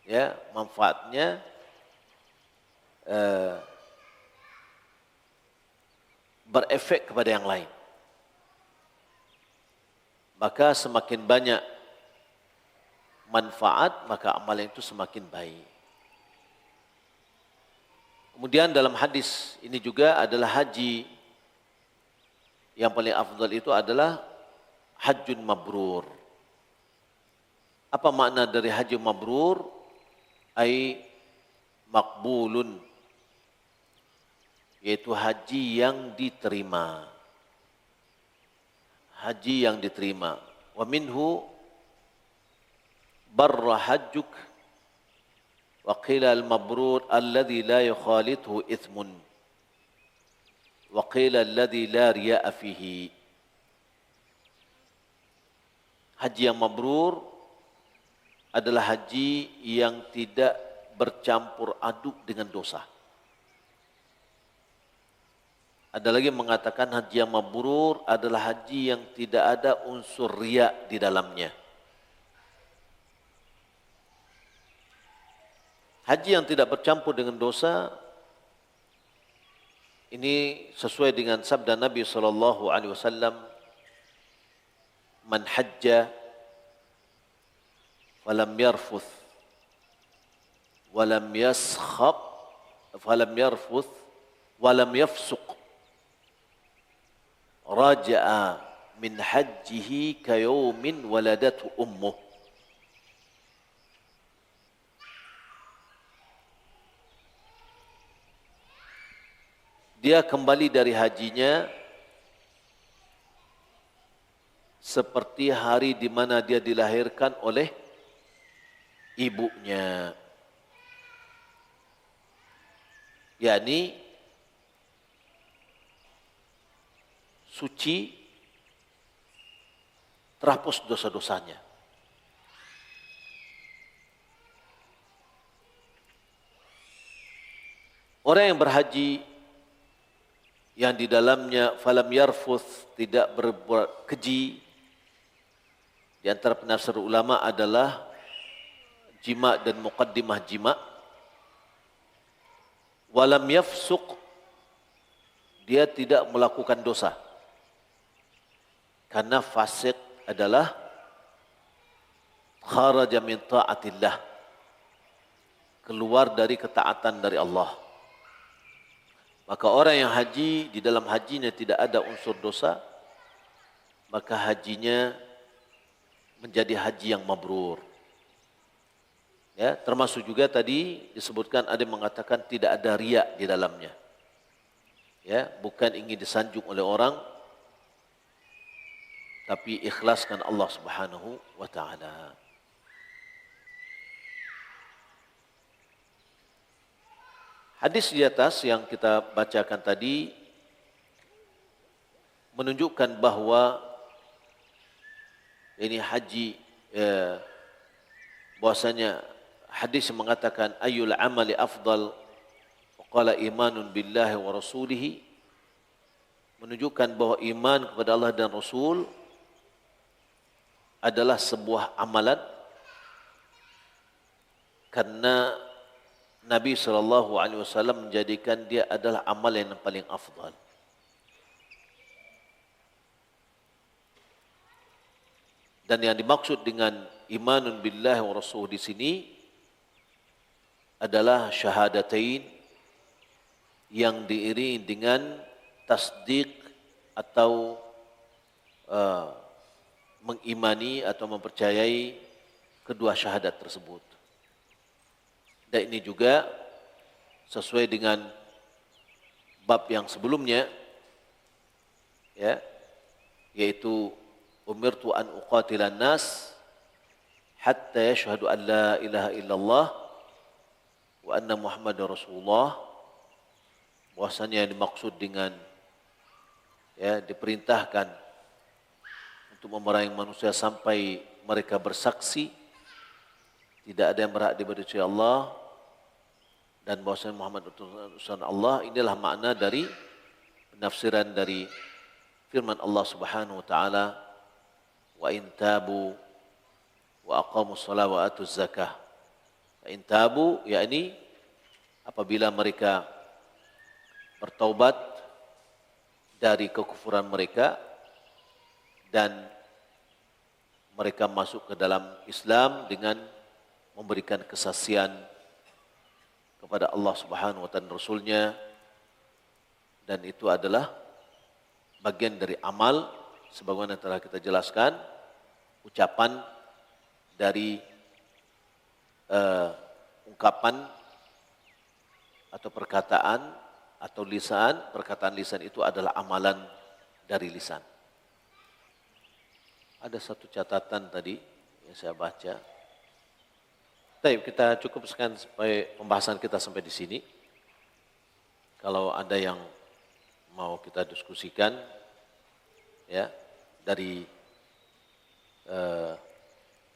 Ya, manfaatnya berefek kepada yang lain. Maka semakin banyak manfaat, maka amalan itu semakin baik. Kemudian dalam hadis ini juga adalah haji yang paling afdal itu adalah hajjun mabrur. Apa makna dari haji mabrur? Ai makbulun, yaitu haji yang diterima. Haji yang diterima. Wa minhu barra hajjuk wa qila al-mabrur alladhi la yukhalithu ithmun wa qila alladhi la riya'a fihi. Haji yang mabrur adalah haji yang tidak bercampur aduk dengan dosa. Ada lagi mengatakan haji yang mabrur adalah haji yang tidak ada unsur riya di dalamnya. Haji yang tidak bercampur dengan dosa ini sesuai dengan sabda Nabi SAW, man hajja walam yarfuth walam yaskhab walam yarfuth walam yafsuq raja'a min hajjihi kayawmin waladatu ummuh. Dia kembali dari hajinya seperti hari di mana dia dilahirkan oleh ibunya. yakni suci, terhapus dosa-dosanya. Orang yang berhaji yang di dalamnya falam yarfuth, tidak berbuat keji, Di antara penafsir ulama adalah jima' dan muqaddimah jima'. Walam yafsuq, dia tidak melakukan dosa. Karena fasik adalah kharaja min ta'atillah, keluar dari ketaatan dari Allah. Maka orang yang haji, di dalam hajinya tidak ada unsur dosa, maka hajinya menjadi haji yang mabrur. Ya, termasuk juga tadi disebutkan ada yang mengatakan tidak ada riya di dalamnya. Ya, bukan ingin disanjung oleh orang, tapi ikhlaskan Allah Subhanahu wa taala. Hadis di atas yang kita bacakan tadi menunjukkan bahawa ini haji, bahwasanya hadis yang mengatakan ayyul amali afdal, qala imanun billahi wa rasulihi, menunjukkan bahawa iman kepada Allah dan Rasul adalah sebuah amalan karena Nabi SAW menjadikan dia adalah amalan yang paling afdal. Dan yang dimaksud dengan imanun billahi wa rasul di sini adalah syahadatain yang diiringi dengan tasdik atau mengimani atau mempercayai kedua syahadat tersebut. Dan ini juga sesuai dengan bab yang sebelumnya, ya, yaitu umirtu an uqatilan nas hatta yashhadu an la ilaha illallah wa anna muhammadar rasulullah. Bahwasanya yang dimaksud dengan, ya, diperintahkan untuk memerangi manusia sampai mereka bersaksi tidak ada yang berhak diibadahi kecuali Allah dan bahwasanya Muhammad utusan Allah. Inilah makna dari penafsiran dari firman Allah Subhanahu wa taala, wa in tabu wa aqamus shalah wa atuz zakah. Wa in tabu, yakni apabila mereka bertaubat dari kekufuran mereka dan mereka masuk ke dalam Islam dengan memberikan kesaksian kepada Allah Subhanahu wa taala dan Rasulnya, dan itu adalah bagian dari amal sebagaimana telah kita jelaskan, ucapan dari ungkapan atau perkataan atau lisan. Perkataan lisan itu adalah amalan dari lisan. Ada satu catatan tadi yang saya baca. Baik, kita cukupkan sampai pembahasan kita sampai di sini. Kalau ada yang mau kita diskusikan, ya, dari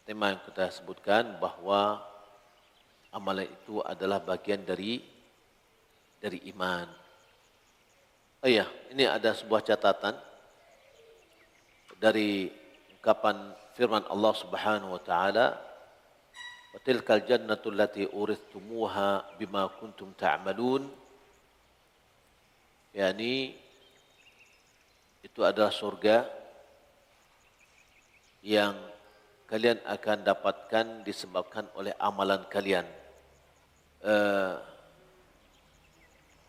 tema yang kita sebutkan bahwa amalan itu adalah bagian dari iman. Oh iya, ini ada sebuah catatan dari ungkapan firman Allah Subhanahu wa taala, wa tilkal jannatul lati urithumuha bima kuntum ta'malun. Yani itu adalah surga yang kalian akan dapatkan disebabkan oleh amalan kalian.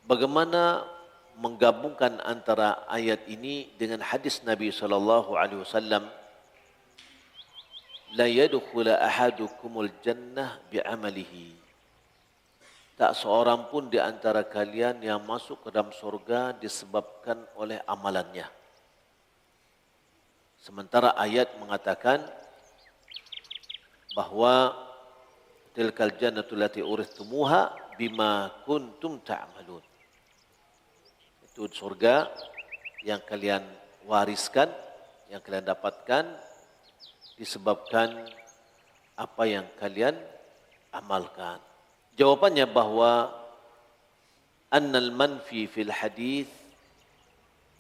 Bagaimana menggabungkan antara ayat ini dengan hadis Nabi SAW, la yadkhula ahadukumul jannah bi'amalihi. Tak seorang pun di antara kalian yang masuk ke dalam surga disebabkan oleh amalannya. Sementara ayat mengatakan bahwa tilkal jannatul lati urithumuha bima kuntum ta'malun. Itu surga yang kalian wariskan, yang kalian dapatkan disebabkan apa yang kalian amalkan. Jawabannya bahwa annal manfi fil hadith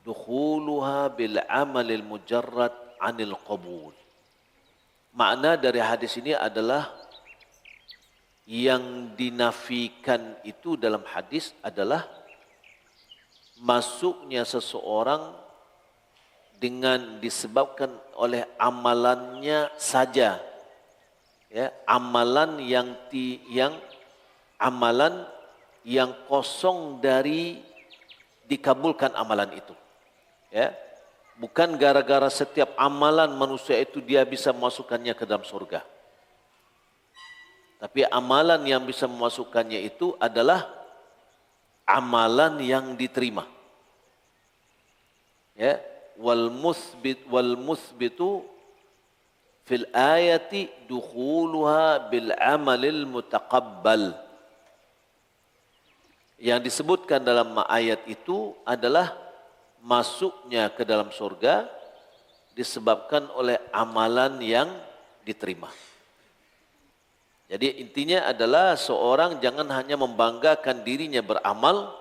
dukhuluha bil amalil mujarrad anil qabul. makna dari hadis ini adalah yang dinafikan itu dalam hadis adalah masuknya seseorang dengan disebabkan oleh amalannya saja, ya, amalan amalan yang kosong dari dikabulkan amalan itu, ya, bukan gara-gara setiap amalan manusia itu dia bisa memasukkannya ke dalam surga, tapi amalan yang bisa memasukkannya itu adalah amalan yang diterima, ya. Wal musbitu fil ayati dukhuluha bil amalil mutaqabbal. Yang disebutkan dalam ayat itu adalah masuknya ke dalam surga disebabkan oleh amalan yang diterima. Jadi intinya adalah seorang jangan hanya membanggakan dirinya beramal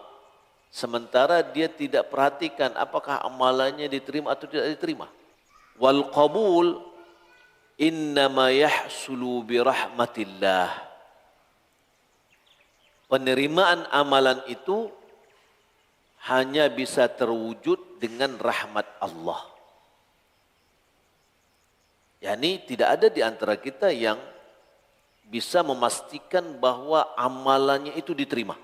sementara dia tidak perhatikan apakah amalannya diterima atau tidak diterima. Wal qabul innama yahsulu bi rahmatillah. Penerimaan amalan itu hanya bisa terwujud dengan rahmat Allah. Yani tidak ada di antara kita yang bisa memastikan bahwa amalannya itu diterima.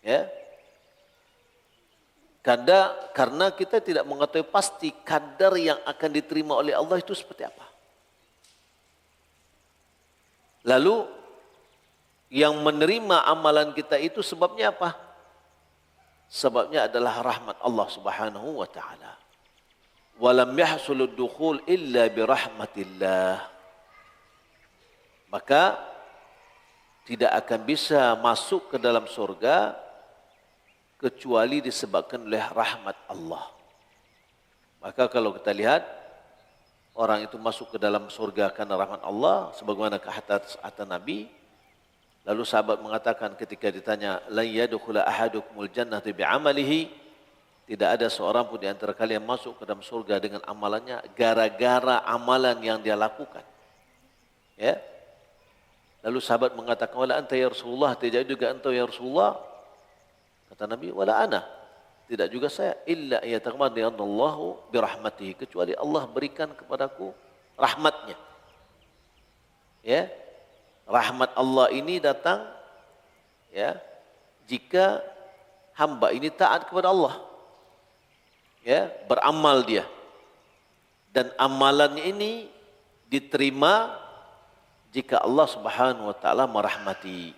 Ya. Karena kita tidak mengetahui pasti kadar yang akan diterima oleh Allah itu seperti apa. Lalu yang menerima amalan kita itu sebabnya apa? Sebabnya adalah rahmat Allah Subhanahu wa taala. Walam yahsulud dukhul illa bi rahmatillah. Maka tidak akan bisa masuk ke dalam surga kecuali disebabkan oleh rahmat Allah. Maka kalau kita lihat orang itu masuk ke dalam surga karena rahmat Allah sebagaimana kata Nabi, lalu sahabat mengatakan ketika ditanya la yadkhulu ahadukumul jannata bi'amalihi, tidak ada seorang pun di antara kalian masuk ke dalam surga dengan amalannya gara-gara amalan yang dia lakukan. Ya. Lalu sahabat mengatakan wala anta ya Rasulullah, tidak juga engkau ya Rasulullah. Kata Nabi, wala ana, tidak juga saya, illa yataghmadi Allahu birahmatihi, kecuali Allah berikan kepadaku rahmatnya. Ya, rahmat Allah ini datang, ya, jika hamba ini taat kepada Allah, ya, beramal dia, dan amalannya ini diterima jika Allah Subhanahu wa taala merahmati.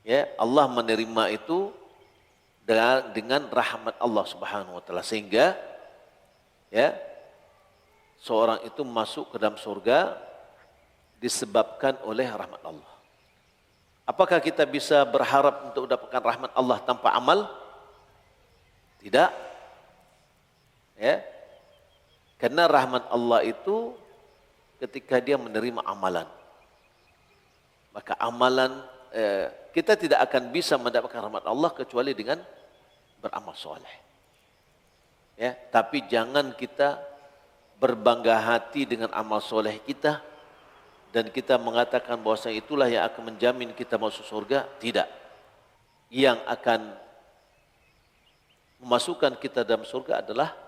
Ya, Allah menerima itu dengan rahmat Allah Subhanahu wa taala sehingga ya seorang itu masuk ke dalam surga disebabkan oleh rahmat Allah. Apakah kita bisa berharap untuk mendapatkan rahmat Allah tanpa amal? Tidak. Ya. Karena rahmat Allah itu ketika dia menerima amalan. Maka amalan kita tidak akan bisa mendapatkan rahmat Allah kecuali dengan beramal soleh. Ya, tapi jangan kita berbangga hati dengan amal soleh kita dan kita mengatakan bahwasanya itulah yang akan menjamin kita masuk surga. Tidak. Yang akan memasukkan kita dalam surga adalah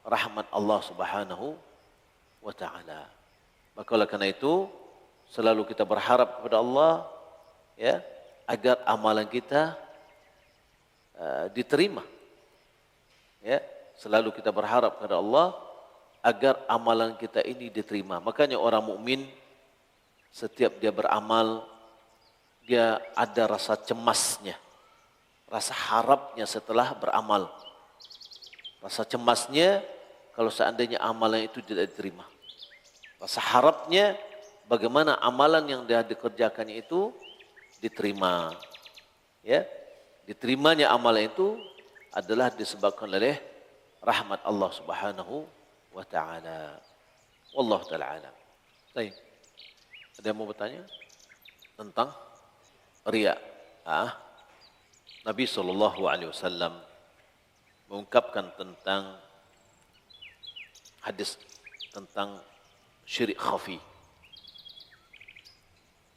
rahmat Allah Subhanahu wa taala. Maka oleh karena itu selalu kita berharap kepada Allah, ya, agar amalan kita diterima. Ya, selalu kita berharap kepada Allah agar amalan kita ini diterima. Makanya orang mukmin setiap dia beramal dia ada rasa cemasnya, rasa harapnya setelah beramal. Rasa cemasnya kalau seandainya amalan itu tidak diterima. Rasa harapnya bagaimana amalan yang dia dikerjakannya itu diterima. Ya, diterimanya amalan itu adalah disebabkan oleh rahmat Allah Subhanahu wa taala. Wallahu taala alam. Baik. Ada yang mau bertanya tentang riya? Nabi SAW mengungkapkan tentang hadis tentang syirik khafi.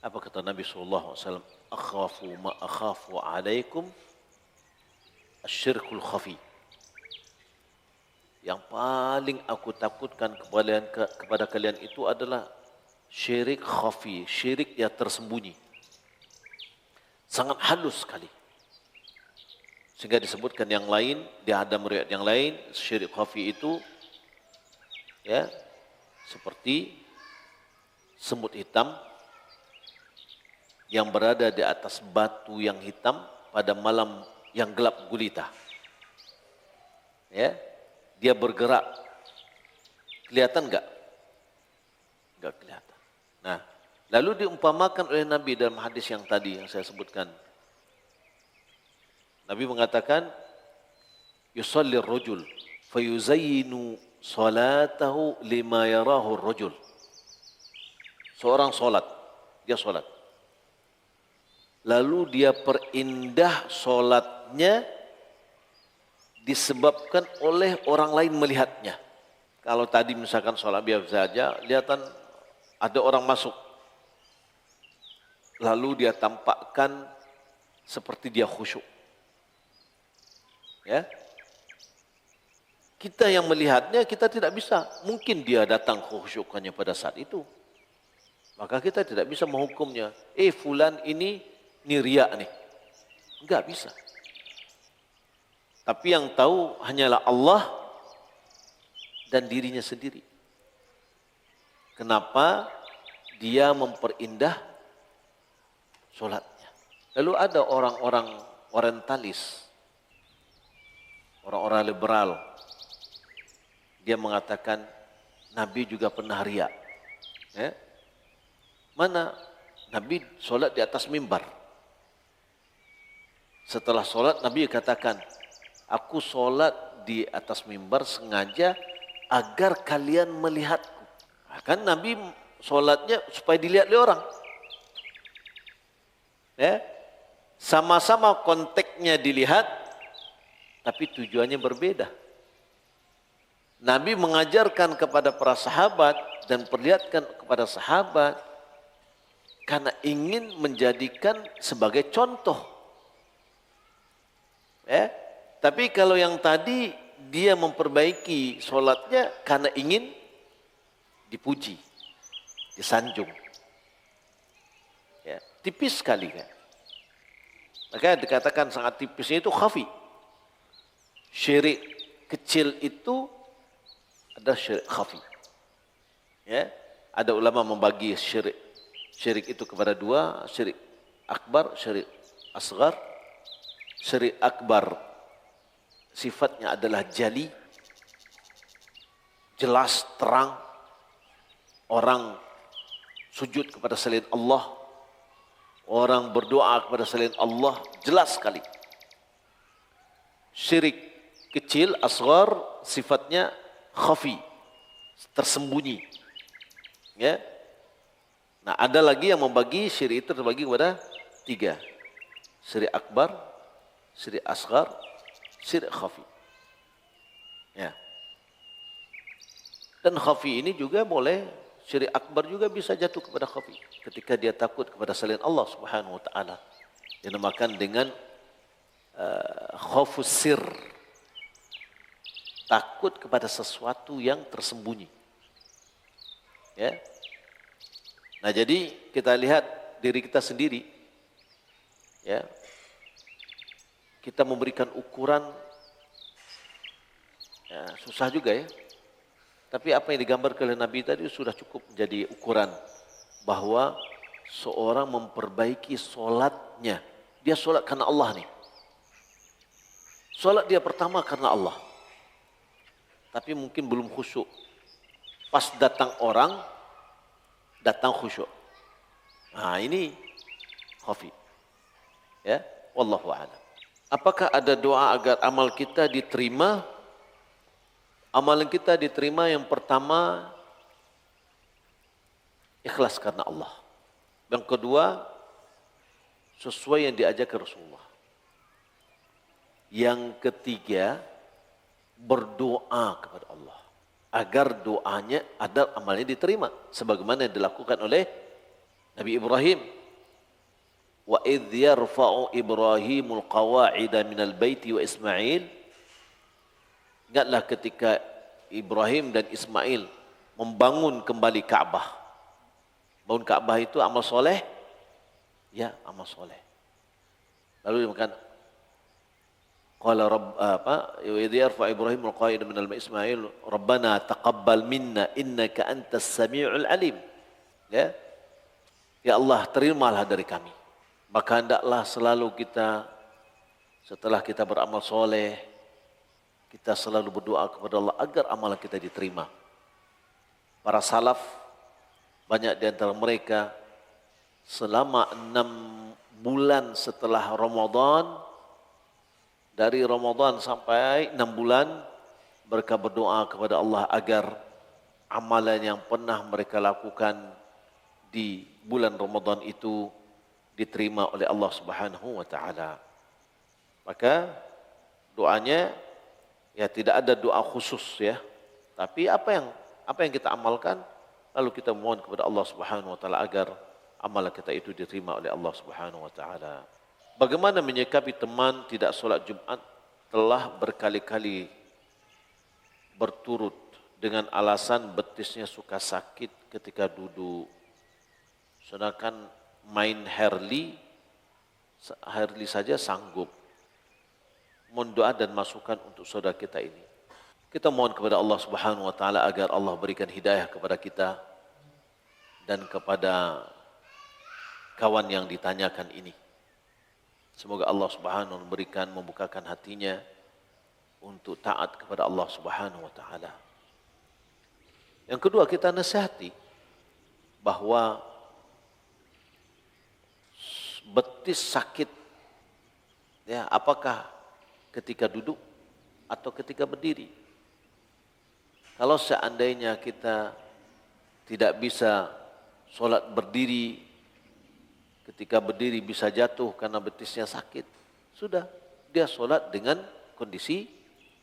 Apa kata Nabi SAW? Akhafu ma akhafu alaikum asyirkul khafi. Yang paling aku takutkan kepada kalian itu adalah syirik khafi, syirik yang tersembunyi. Sangat halus sekali. Sehingga disebutkan yang lain, di hadam riwayat yang lain, syirik khafi itu ya seperti semut hitam yang berada di atas batu yang hitam pada malam yang gelap gulita. Ya, dia bergerak. Kelihatan enggak? Enggak kelihatan. Nah, lalu diumpamakan oleh Nabi dalam hadis yang tadi yang saya sebutkan. Nabi mengatakan, yusalli ar-rajul fayuzayyinu salatahu lima yarahu ar-rajul. Seorang solat, dia solat. Lalu dia perindah solatnya disebabkan oleh orang lain melihatnya. Kalau tadi misalkan solat biasa saja, kelihatan ada orang masuk. Lalu dia tampakkan seperti dia khusyuk. Ya. Kita yang melihatnya kita tidak bisa. Mungkin dia datang khusyukannya pada saat itu. Maka kita tidak bisa menghukumnya. Fulan ini riak nih. Enggak bisa. Tapi yang tahu hanyalah Allah dan dirinya sendiri. Kenapa dia memperindah solatnya? Lalu ada orang-orang orientalis, orang-orang liberal. Dia mengatakan Nabi juga pernah riak. Ya? Mana Nabi solat di atas mimbar. Setelah solat Nabi katakan, aku solat di atas mimbar sengaja agar kalian melihatku. Kan Nabi solatnya supaya dilihat oleh orang. Ya, sama-sama konteksnya dilihat, tapi tujuannya berbeda. Nabi mengajarkan kepada para sahabat dan perlihatkan kepada sahabat karena ingin menjadikan sebagai contoh. Ya, tapi kalau yang tadi dia memperbaiki solatnya karena ingin dipuji, disanjung. Ya, tipis sekali kan. Maka dikatakan sangat tipisnya itu khafi. Syirik kecil itu ada syirik khafi. Ya, ada ulama membagi syirik itu kepada dua, syirik akbar, syirik asghar. Syirik akbar sifatnya adalah jali, jelas, terang. Orang sujud kepada selain Allah, orang berdoa kepada selain Allah, jelas sekali. Syirik kecil, asghar, sifatnya khafi, tersembunyi. Ya. Nah, ada lagi yang membagi syirik itu terbagi kepada tiga. Syirik akbar, syirik asghar, syirik khafi. Ya. Dan khafi ini juga boleh, syirik akbar juga bisa jatuh kepada khafi ketika dia takut kepada selain Allah Subhanahu wa taala. Dinamakan dengan khafus sir. Takut kepada sesuatu yang tersembunyi. Ya. Nah, jadi kita lihat diri kita sendiri. Ya. Kita memberikan ukuran, ya, susah juga ya. Tapi apa yang digambarkan oleh Nabi tadi sudah cukup menjadi ukuran bahwa seorang memperbaiki solatnya. Dia solat karena Allah nih. Solat dia pertama karena Allah. Tapi mungkin belum khusyuk. Pas datang orang, datang khusyuk. Nah, ini khafi. Ya, wallahu a'lam. Apakah ada doa agar amal kita diterima? Amalan kita diterima yang pertama, ikhlas karena Allah. Yang kedua, sesuai yang diajarkan Rasulullah. Yang ketiga, berdoa kepada Allah. agar doanya ada amalnya diterima sebagaimana yang dilakukan oleh Nabi Ibrahim. Wa idh yarfa'u Ibrahimul qawa'ida minal baiti wa Ismail. Ingatlah ketika Ibrahim dan Ismail membangun kembali Ka'bah. Bangun Ka'bah itu amal soleh? Ya, amal soleh. Lalu dia makan qala rabb apa wa idh yarfa'u Ibrahimul qawa'ida minal baiti Ismail rabbana taqabbal minna innaka antas samiul alim. Ya. Ya Allah, terimalah dari kami. Maka hendaklah selalu kita setelah kita beramal soleh, kita selalu berdoa kepada Allah agar amalan kita diterima. Para salaf, banyak di antara mereka selama 6 bulan setelah Ramadan, dari Ramadan sampai 6 bulan, mereka berdoa kepada Allah agar amalan yang pernah mereka lakukan di bulan Ramadan itu diterima oleh Allah Subhanahu wa taala. Maka doanya ya tidak ada doa khusus ya. Tapi apa yang kita amalkan lalu kita mohon kepada Allah Subhanahu wa taala agar amalan kita itu diterima oleh Allah Subhanahu wa taala. Bagaimana menyikapi teman tidak solat Jumat telah berkali-kali berturut dengan alasan betisnya suka sakit ketika duduk. Sedangkan main Harley saja sanggup. Mohon doa dan masukan untuk saudara kita ini. Kita mohon kepada Allah Subhanahu wa taala agar Allah berikan hidayah kepada kita dan kepada kawan yang ditanyakan ini. Semoga Allah Subhanahu wa taala membukakan hatinya untuk taat kepada Allah Subhanahu wa taala. Yang kedua, kita nasihati bahwa betis sakit, ya, apakah ketika duduk atau ketika berdiri? Kalau seandainya kita tidak bisa solat berdiri, ketika berdiri bisa jatuh karena betisnya sakit, sudah dia solat dengan kondisi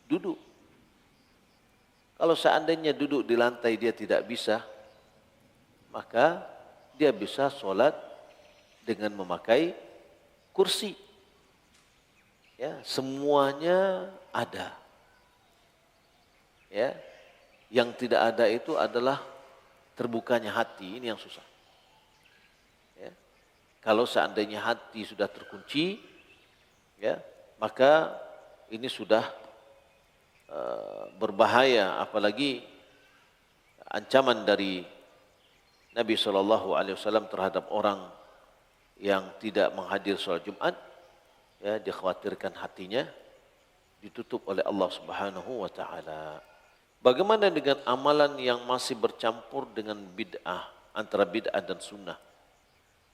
duduk. Kalau seandainya duduk di lantai dia tidak bisa, maka dia bisa solat dengan memakai kursi. Ya, semuanya ada. Ya, yang tidak ada itu adalah terbukanya hati, ini yang susah. Ya, kalau seandainya hati sudah terkunci, ya, maka ini sudah berbahaya, apalagi ancaman dari Nabi SAW terhadap orang yang tidak menghadir sholat Jumat, ya, dikhawatirkan hatinya ditutup oleh Allah Subhanahu wa taala. Bagaimana dengan amalan yang masih bercampur dengan bid'ah, antara bid'ah dan sunnah?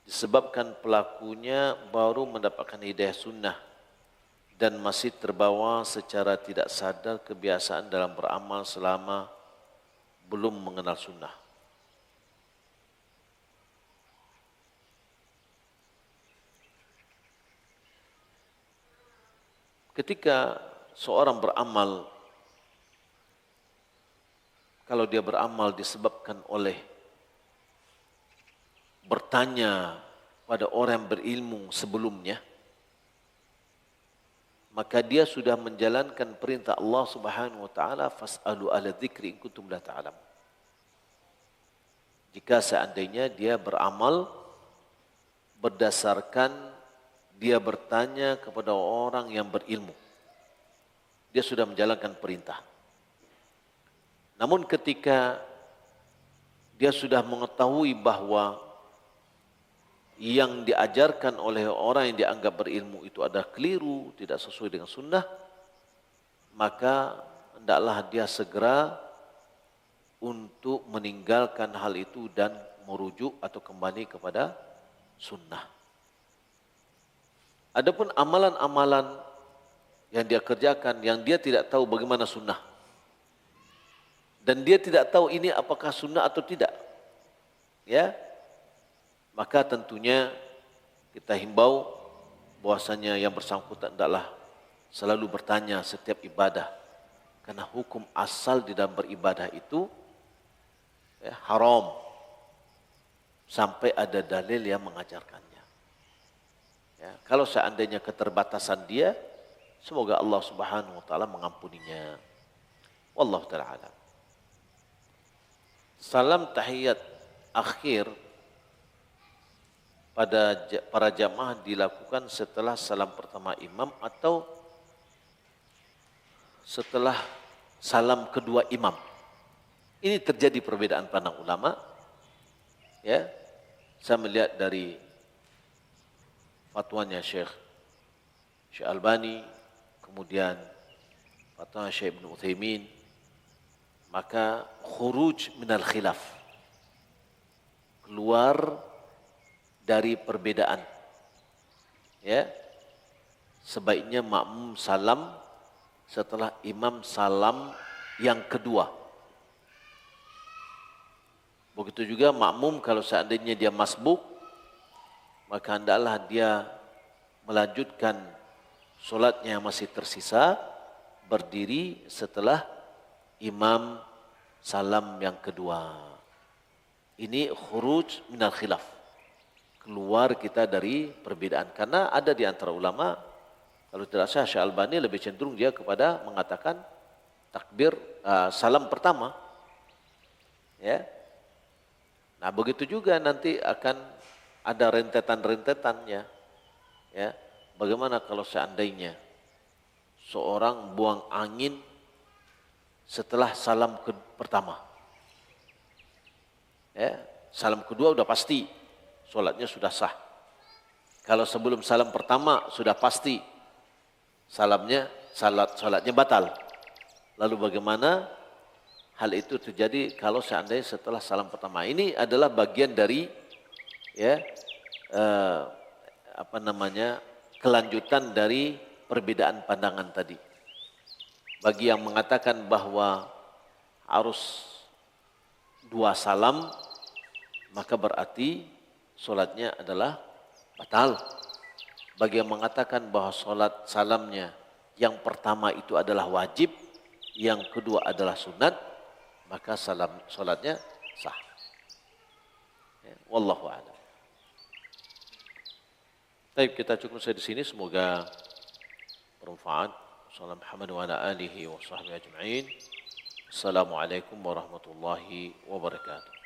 Disebabkan pelakunya baru mendapatkan hidayah sunnah dan masih terbawa secara tidak sadar kebiasaan dalam beramal selama belum mengenal sunnah. Ketika seorang beramal, kalau dia beramal disebabkan oleh bertanya pada orang yang berilmu sebelumnya, maka dia sudah menjalankan perintah Allah Subhanahu wa taala, fas'alu ahla dzikri in kuntum la ta'lamun. Jika seandainya dia beramal berdasarkan dia bertanya kepada orang yang berilmu, dia sudah menjalankan perintah. Namun ketika dia sudah mengetahui bahwa yang diajarkan oleh orang yang dianggap berilmu itu adalah keliru, tidak sesuai dengan sunnah, maka hendaklah dia segera untuk meninggalkan hal itu dan merujuk atau kembali kepada sunnah. Adapun amalan-amalan yang dia kerjakan yang dia tidak tahu bagaimana sunnah, dan dia tidak tahu ini apakah sunnah atau tidak, ya, maka tentunya kita himbau bahwasanya yang bersangkutan adalah selalu bertanya setiap ibadah Karena hukum asal di dalam beribadah itu ya, haram sampai ada dalil yang mengajarkannya. Ya, kalau seandainya keterbatasan dia, semoga Allah Subhanahu wa taala mengampuninya. Wallahu taala alam. Salam tahiyat akhir pada para jamaah dilakukan setelah salam pertama imam atau setelah salam kedua imam. Ini terjadi perbedaan pandang ulama. Ya, saya melihat dari fatwanya Syekh Albani, kemudian fatwa Syekh Ibn Utsaimin, maka khuruj minal khilaf, keluar dari perbedaan. Ya, sebaiknya makmum salam setelah imam salam yang kedua. Begitu juga makmum kalau seandainya dia masbuk, maka hendaklah dia melanjutkan solatnya yang masih tersisa, berdiri setelah imam salam yang kedua. Ini khuruj minal khilaf, keluar kita dari perbedaan. Karena ada di antara ulama, kalau tidak salah Syekh Albani lebih cenderung dia kepada mengatakan takbir salam pertama. Ya. Nah, begitu juga nanti akan ada rentetan-rentetannya. Ya. Bagaimana kalau seandainya seorang buang angin setelah salam pertama? Ya, salam kedua udah pasti solatnya sudah sah. Kalau sebelum salam pertama sudah pasti salatnya batal. Lalu bagaimana hal itu terjadi kalau seandainya setelah salam pertama? Ini adalah bagian dari ya kelanjutan dari perbedaan pandangan tadi. Bagi yang mengatakan bahwa harus 2 salam, maka berarti solatnya adalah batal. Bagi yang mengatakan bahwa solat salamnya yang pertama itu adalah wajib, yang kedua adalah sunat, maka solatnya sah. Ya, wallahu a'lam. Baik, kita cukup sampai di sini. Semoga bermanfaat. Assalamualaikum warahmatullahi wabarakatuh. Assalamualaikum warahmatullahi wabarakatuh.